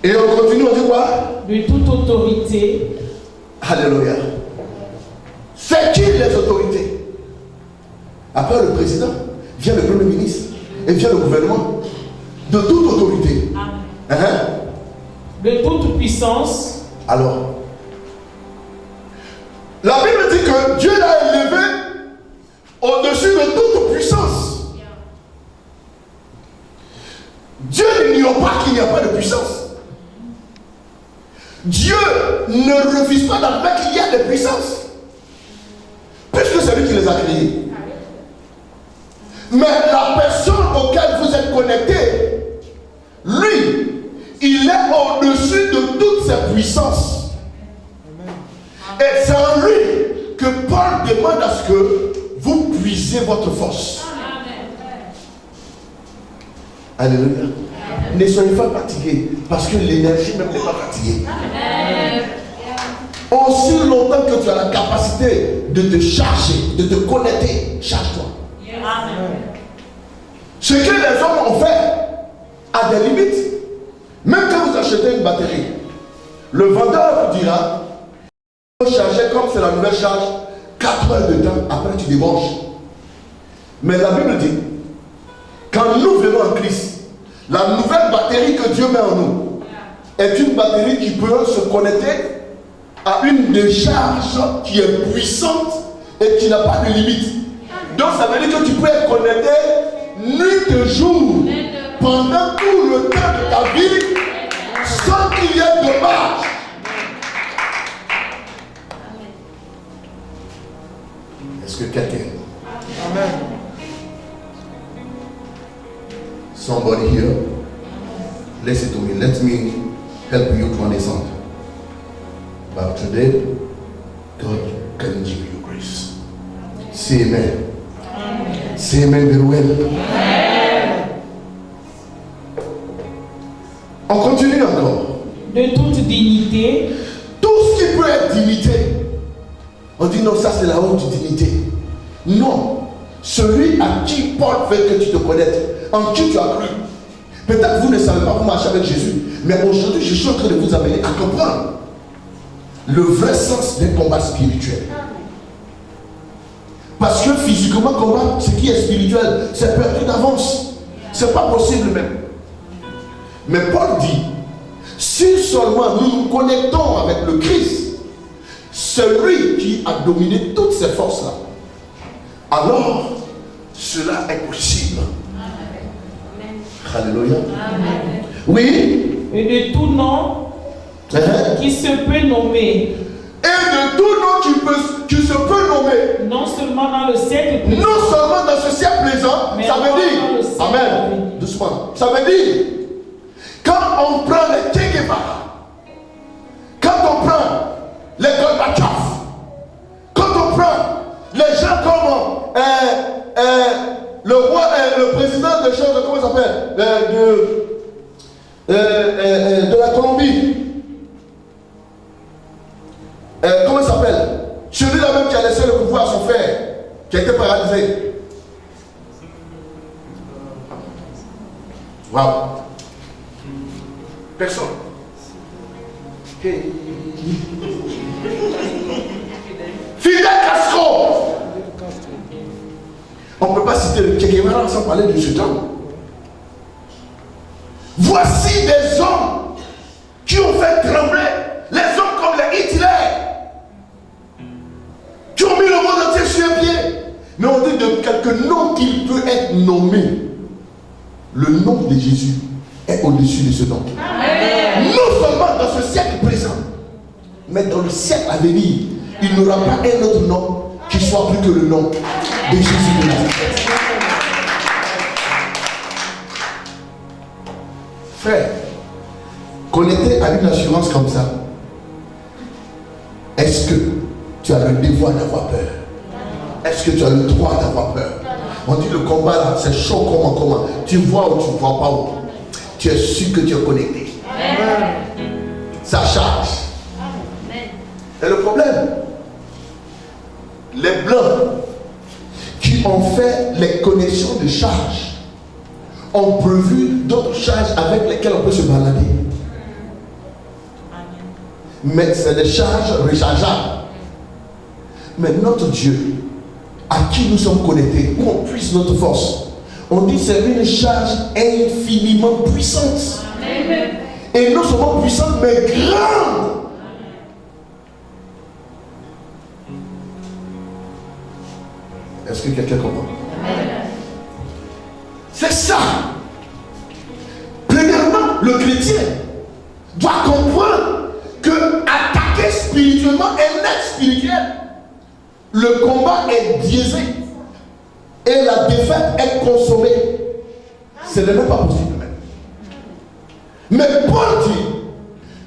Et on continue, on dit quoi? De toute autorité. Alléluia. C'est qui les autorités? Après le président, vient le premier ministre et vient le gouvernement. De toute autorité. De toute puissance. Alors, la Bible dit que Dieu l'a élevé au-dessus de toute puissance. Dieu n'ignore pas qu'il n'y a pas de puissance. Dieu ne refuse pas d'admettre qu'il y a des puissances, puisque c'est lui qui les a créées. Mais la personne auquel vous êtes connecté, lui, il est au-dessus de toutes ces puissances. Et c'est en lui que Paul demande à ce que vous puisiez votre force. Alléluia. Ne soyez pas fatigués, parce que l'énergie même n'est pas fatiguée. Aussi longtemps que tu as la capacité de te charger, de te connecter, charge-toi. Ce que les hommes ont fait a des limites. Même quand vous achetez une batterie, le vendeur vous dira, il faut charger comme c'est la nouvelle charge, 4 heures de temps, après tu débranches. Mais la Bible dit, quand nous venons en Christ, la nouvelle batterie que Dieu met en nous est une batterie qui peut se connecter à une décharge qui est puissante et qui n'a pas de limite. Donc ça veut dire que tu peux être connecté nuit et jour pendant tout le temps de ta vie sans qu'il y ait de dommage. Est-ce que quelqu'un? Amen. Somebody here, listen to me. Let me help you to understand. But today, God can give you grace. Say amen. Say amen very well. On continue encore. De toute dignité. Tout ce qui peut être dignité. On dit non, ça c'est la haute dignité. Non. Celui à qui Paul veut que tu te connaisses, en qui tu as cru. Peut-être vous ne savez pas, vous marchez avec Jésus. Mais aujourd'hui, je suis en train de vous amener à comprendre le vrai sens d'un combat spirituel. Parce que physiquement, combat, ce qui est spirituel, c'est perdu d'avance. C'est pas possible même. Mais Paul dit, si seulement nous nous connectons avec le Christ, celui qui a dominé toutes ces forces-là, alors cela est possible. Alléluia. Oui. Et de tout nom qui se peut nommer. Et de tout nom qui se peut nommer. Non seulement dans le siècle présent. Non seulement dans ce siècle présent. Mais ça veut dire. Amen. Doucement. Ça veut dire. Quand on prend les Che Guevara, quand on prend les Gorbatchev, quand on prend les gens comme le roi, le président de chose, comment ça s'appelle, de la Colombie, comment il s'appelle, celui-là même qui a laissé le pouvoir à son frère, qui a été paralysé. Wow. Personne. Okay. Fidel Castro. On ne peut pas citer le Che Guevara sans parler de cet homme. Voici des hommes qui ont fait trembler les hommes comme les Hitler, qui ont mis le monde entier sur un pied. Mais on dit de quelques noms qu'il peut être nommé. Le nom de Jésus est au-dessus de ce nom. Amen. Non seulement dans ce siècle présent, mais dans le siècle à venir, il n'y aura pas un autre nom qui soit plus que le nom de Jésus de Nazareth. Frère, connecté à une assurance comme ça, est-ce que tu as le devoir d'avoir peur? Est-ce que tu as le droit d'avoir peur? On dit le combat là, c'est chaud comment. Tu vois ou tu ne vois pas où? Tu es sûr que tu es connecté. Amen. Ça charge. Amen. Et le problème, les blancs qui ont fait les connexions de charge ont prévu d'autres charges avec lesquelles on peut se balader. Mais c'est des charges rechargeables. Mais notre Dieu, à qui nous sommes connectés, où on puise notre force, on dit que c'est une charge infiniment puissante. Amen. Et non seulement puissante, mais grande. Est-ce que quelqu'un comprend? Amen. C'est ça. Premièrement, le chrétien doit comprendre que attaquer spirituellement est net spirituel. Le combat est biaisé et la défaite est consommée. Ce n'est même pas possible. Mais Paul dit,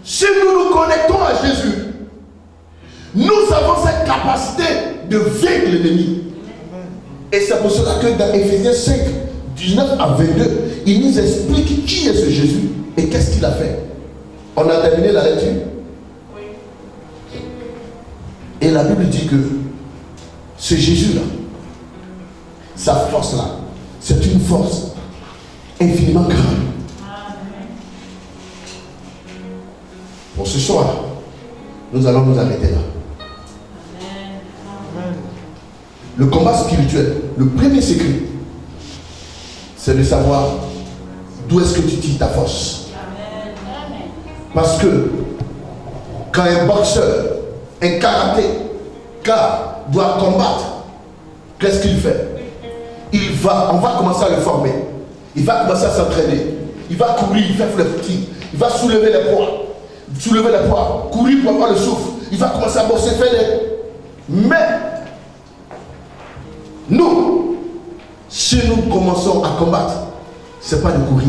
si nous nous connectons à Jésus, nous avons cette capacité de vaincre l'ennemi. Et c'est pour cela que dans Éphésiens 5, 19 à 22, il nous explique qui est ce Jésus et qu'est-ce qu'il a fait. On a terminé la lecture. Et la Bible dit que ce Jésus-là, sa force-là, c'est une force infiniment grande. Pour ce soir, nous allons nous arrêter là. Amen. Le combat spirituel, le premier secret, c'est de savoir d'où est-ce que tu tires ta force. Amen. Parce que quand un boxeur, un karatéka doit combattre, qu'est-ce qu'il fait? On va commencer à le former. Il va commencer à s'entraîner. Il va courir, il fait le footing. Il va soulever les poids. Courir pour avoir le souffle. Il va commencer à bosser, faire les... Mais, nous, si nous commençons à combattre, ce n'est pas de courir.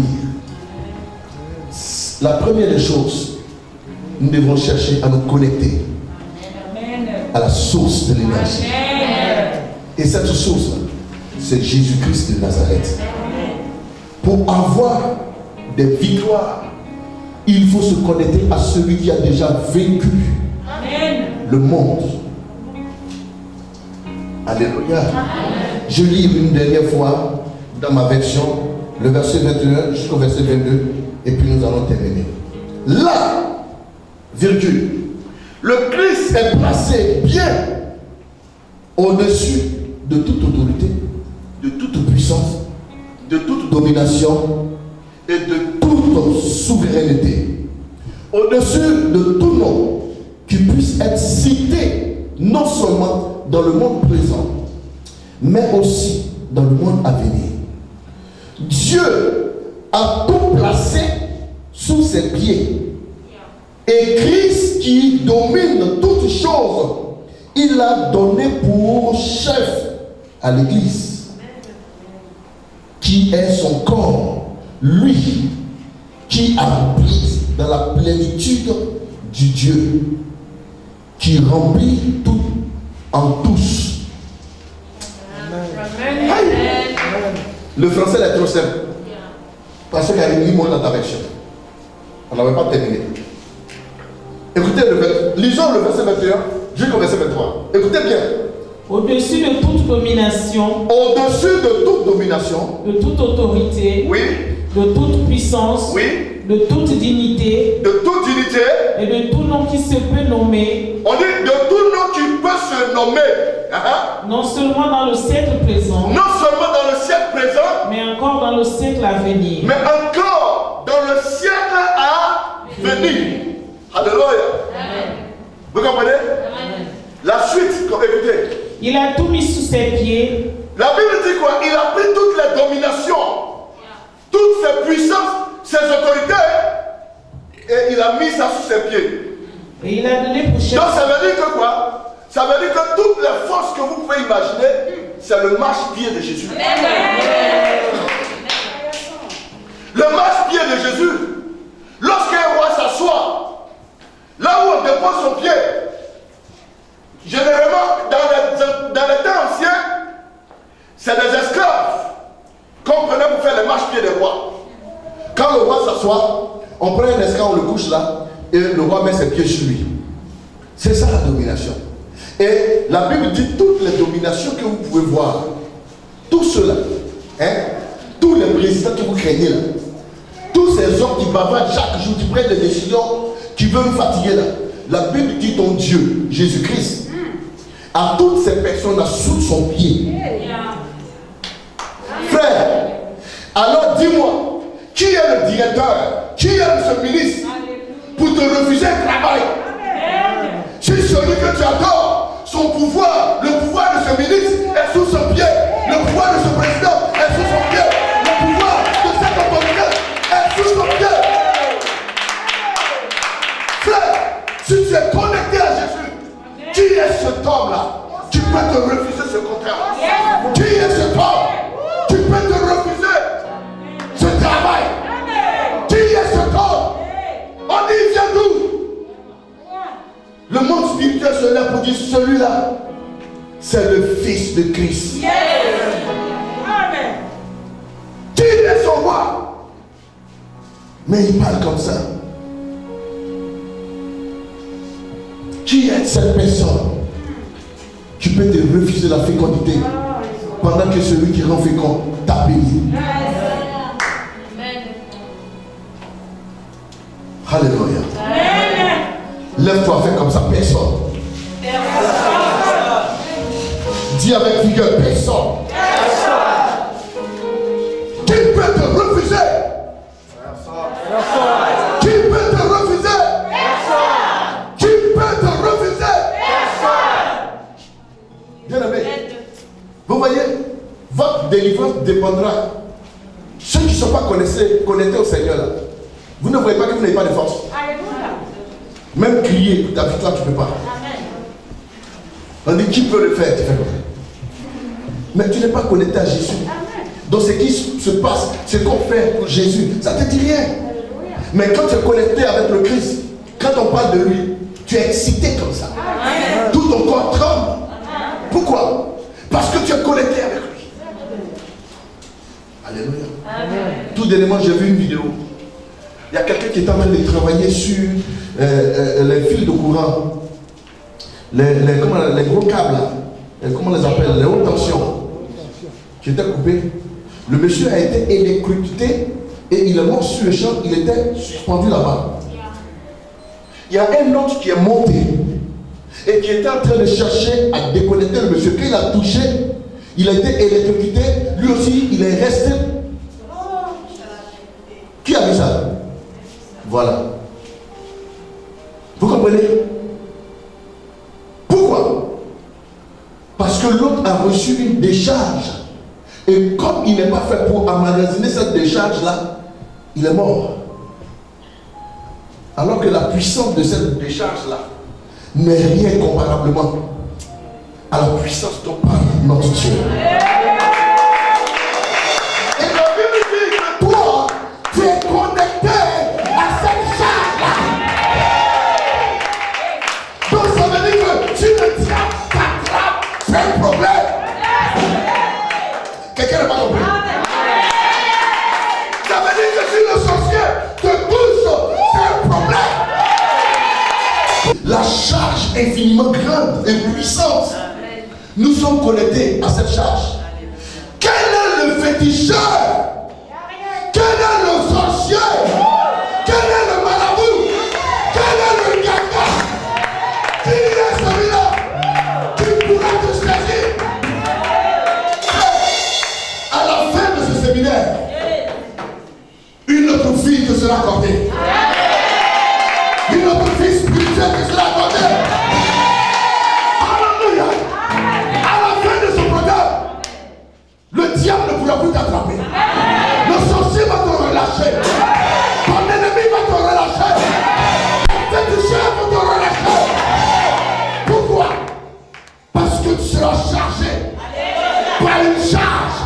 La première des choses, nous devons chercher à nous connecter à la source de l'énergie. Et cette source, c'est Jésus-Christ de Nazareth. Pour avoir des victoires, il faut se connecter à celui qui a déjà vécu le monde. Alléluia. Je lis une dernière fois dans ma version le verset 21 jusqu'au verset 22 et puis nous allons terminer. Là, virgule, le Christ est placé bien au-dessus de toute autorité, de toute puissance, de toute domination et de toute souveraineté. Au-dessus de tout nom qui puisse être cité non seulement dans le monde présent, mais aussi dans le monde à venir. Dieu a tout placé sous ses pieds. Et Christ qui domine toutes choses, il a donné pour chef à l'Église, qui est son corps, lui qui habite dans la plénitude du Dieu, qui remplit tout en tous. Amen. Le français est trop simple. Parce qu'il y a une limite dans ta version. On n'avait pas terminé. Écoutez, lisons le verset 21 jusqu'au verset 23. Écoutez bien. Au-dessus de toute domination, Au-dessus de toute domination, de toute autorité, oui, de toute puissance, oui, de toute dignité de toute dignité, et de tout nom qui se peut nommer, on dit de tout nom qui peut se nommer, non seulement dans le siècle présent, non seulement dans le siècle présent, mais encore dans le siècle à venir. mais encore dans le siècle à venir. Alléluia. Vous comprenez? La suite, écoutez. Il a tout mis sous ses pieds. La Bible dit quoi? Il a pris toutes les dominations, toutes ses puissances, ses autorités, et il a mis ça sous ses pieds. Et il a donné pour chef. Donc ça veut dire que quoi? Ça veut dire que toutes les forces que vous pouvez imaginer, c'est le marche-pied de Jésus. Le marche-pied de Jésus. Lorsqu'un roi s'assoit, là où on dépose son pied, généralement dans les temps anciens, c'est des esclaves qu'on prenait pour faire les marche-pieds des rois. Quand le roi s'assoit, on prend un esclave, on le couche là, et le roi met ses pieds sur lui. C'est ça la domination. Et la Bible dit toutes les dominations que vous pouvez voir, tout cela, tous les présidents que vous craignez là, tous ces hommes qui bavardent chaque jour, qui prennent des décisions, qui veulent vous fatiguer là, la Bible dit ton Dieu, Jésus-Christ, à toutes ces personnes là sous son pied. Frère, alors dis-moi, qui est le directeur, qui est ce ministre pour te refuser un travail? Si celui que tu adores, son pouvoir, le pouvoir de ce ministre est sous son pied, le pouvoir de ce président est sous son pied, le pouvoir de cette autorité est sous son pied. Frère, si tu es connecté à Jésus, qui est cet homme-là qui peut te refuser ce contrat? Qui est cet homme qui peut te refuser ce travail? Qui est cet homme? On dit, il vient d'où? Le monde spirituel se lève pour dire, celui-là, c'est le Fils de Christ. Qui est son roi? Mais il parle comme ça. Qui est cette personne qui peut te refuser la fécondité pendant que celui qui rend fécond t'a béni? Alléluia. Lève-toi, fais comme ça, personne. Dis avec vigueur, personne. Qui peut te refuser? Qui peut te refuser? Qui peut te refuser? Bien aimé, vous voyez, votre délivrance dépendra. Ceux qui ne sont pas connectés au Seigneur là, vous ne voyez pas que vous n'avez pas de force. Même crier pour ta victoire, tu ne peux pas. On dit qui peut le faire? Tu fais quoi? Mais tu n'es pas connecté à Jésus. Donc ce qui se passe, ce qu'on fait pour Jésus, ça ne te dit rien. Mais quand tu es connecté avec le Christ, quand on parle de lui, tu es excité comme ça. Tout ton corps tremble. Pourquoi? Parce que tu es connecté avec lui. Alléluia. Tout dernièrement, j'ai vu une vidéo. Il y a quelqu'un qui est en train de travailler sur les fils de courant. Les gros câbles, comment on les appelle? Les hautes tensions. Qui étaient coupés. Le monsieur a été électrocuté et il est mort sur le champ. Il était suspendu là-bas. Il y a un autre qui est monté et qui était en train de chercher à déconnecter le monsieur. Quand il a touché, il a été électrocuté. Lui aussi, il est resté. Qui a vu ça? Voilà. Vous comprenez? Pourquoi? Parce que l'autre a reçu une décharge. Et comme il n'est pas fait pour emmagasiner cette décharge-là, il est mort. Alors que la puissance de cette décharge-là n'est rien comparablement à la puissance dont parle notre Dieu. Et la Bible dit que toi, tu es connecté à cette charge-là. Donc ça veut dire que tu ne t'attrapes, c'est un problème. Quelqu'un n'a pas compris? Ça veut dire que si le sorcier te touche, c'est un problème. La charge infiniment grande et puissante. Nous sommes connectés à cette charge. Quel est le féticheur? Quel est le sorcier? Quel est le marabout? Quel est le gaga? Qui est celui-là qui pourra te saisir? À la fin de ce séminaire, une autre fille te sera accordée. Une autre fille spirituelle te sera accordée. Alléluia. À la fin de ce programme, le diable ne pourra plus t'attraper. Le sorcier va te relâcher. Ton ennemi va te relâcher. Le féticheur va te relâcher. Pourquoi? Parce que tu seras chargé par une charge.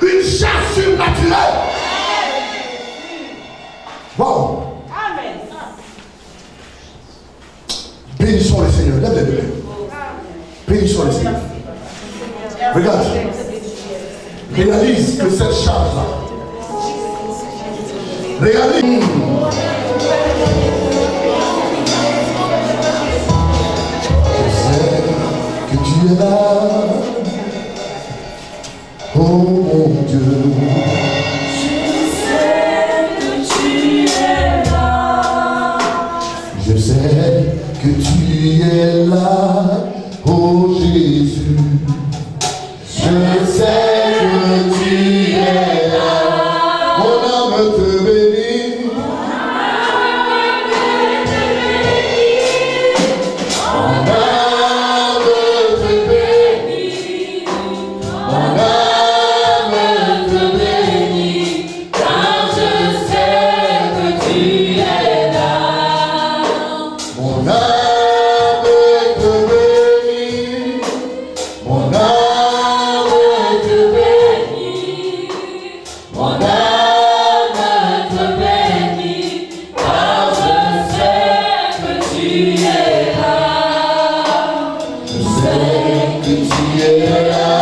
Une charge surnaturelle. Wow. Bénissons le Seigneur. Lève les deux. Bénissons le Seigneur. Regarde. Réalise que cette charge-là. Réalise. Je sais que tu es là. Oh mon Dieu. Je sais que tu es là, oh Jésus. Je sais que tu es là, mon âme te bénit. Mon âme te bénit. Mon âme te bénit. Car je sais que tu es là. Mon âme te bénit. Mon âme te bénit. Mon âme te bénit. Car je sais que tu es là. Je sais que tu es là.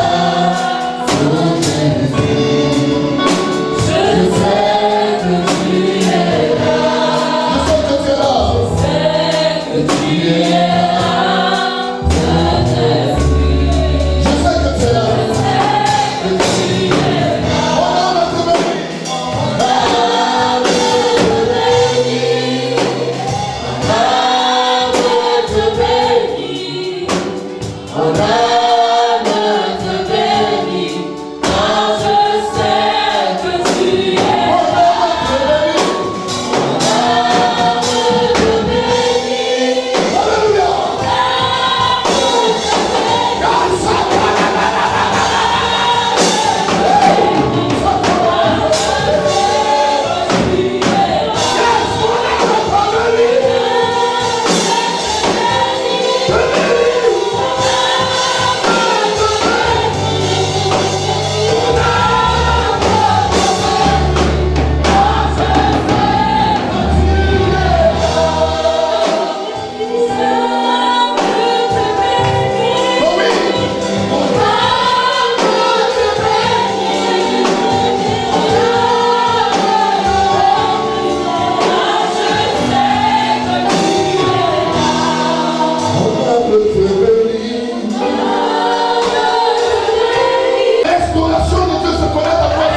restauration de Dieu se connecte à toi.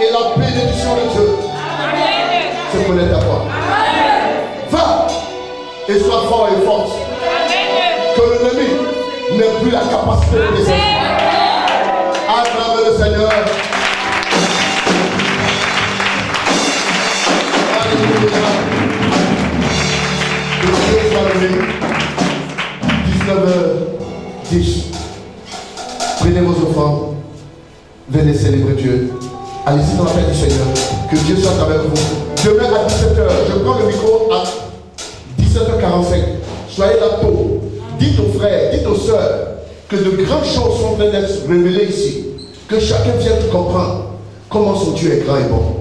Et la bénédiction de Dieu se connecte à toi. Va et sois fort et forte. Que l'ennemi n'ait plus la capacité de descendre. Acclamez le Seigneur. Alléluia. Que Dieu soit loué. 19h10. Prenez vos offrandes. Venez célébrer Dieu. Allez-y dans la paix du Seigneur. Que Dieu soit avec vous. Demain à 17h, je prends le micro à 17h45. Soyez là tôt. Dites aux frères, dites aux sœurs que de grandes choses sont en train d'être révélées ici. Que chacun vienne comprendre comment son Dieu est grand et bon.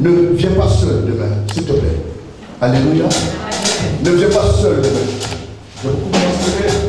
Ne viens pas seul demain, s'il te plaît. Alléluia. Ne viens pas seul demain. Je vais beaucoup commencer.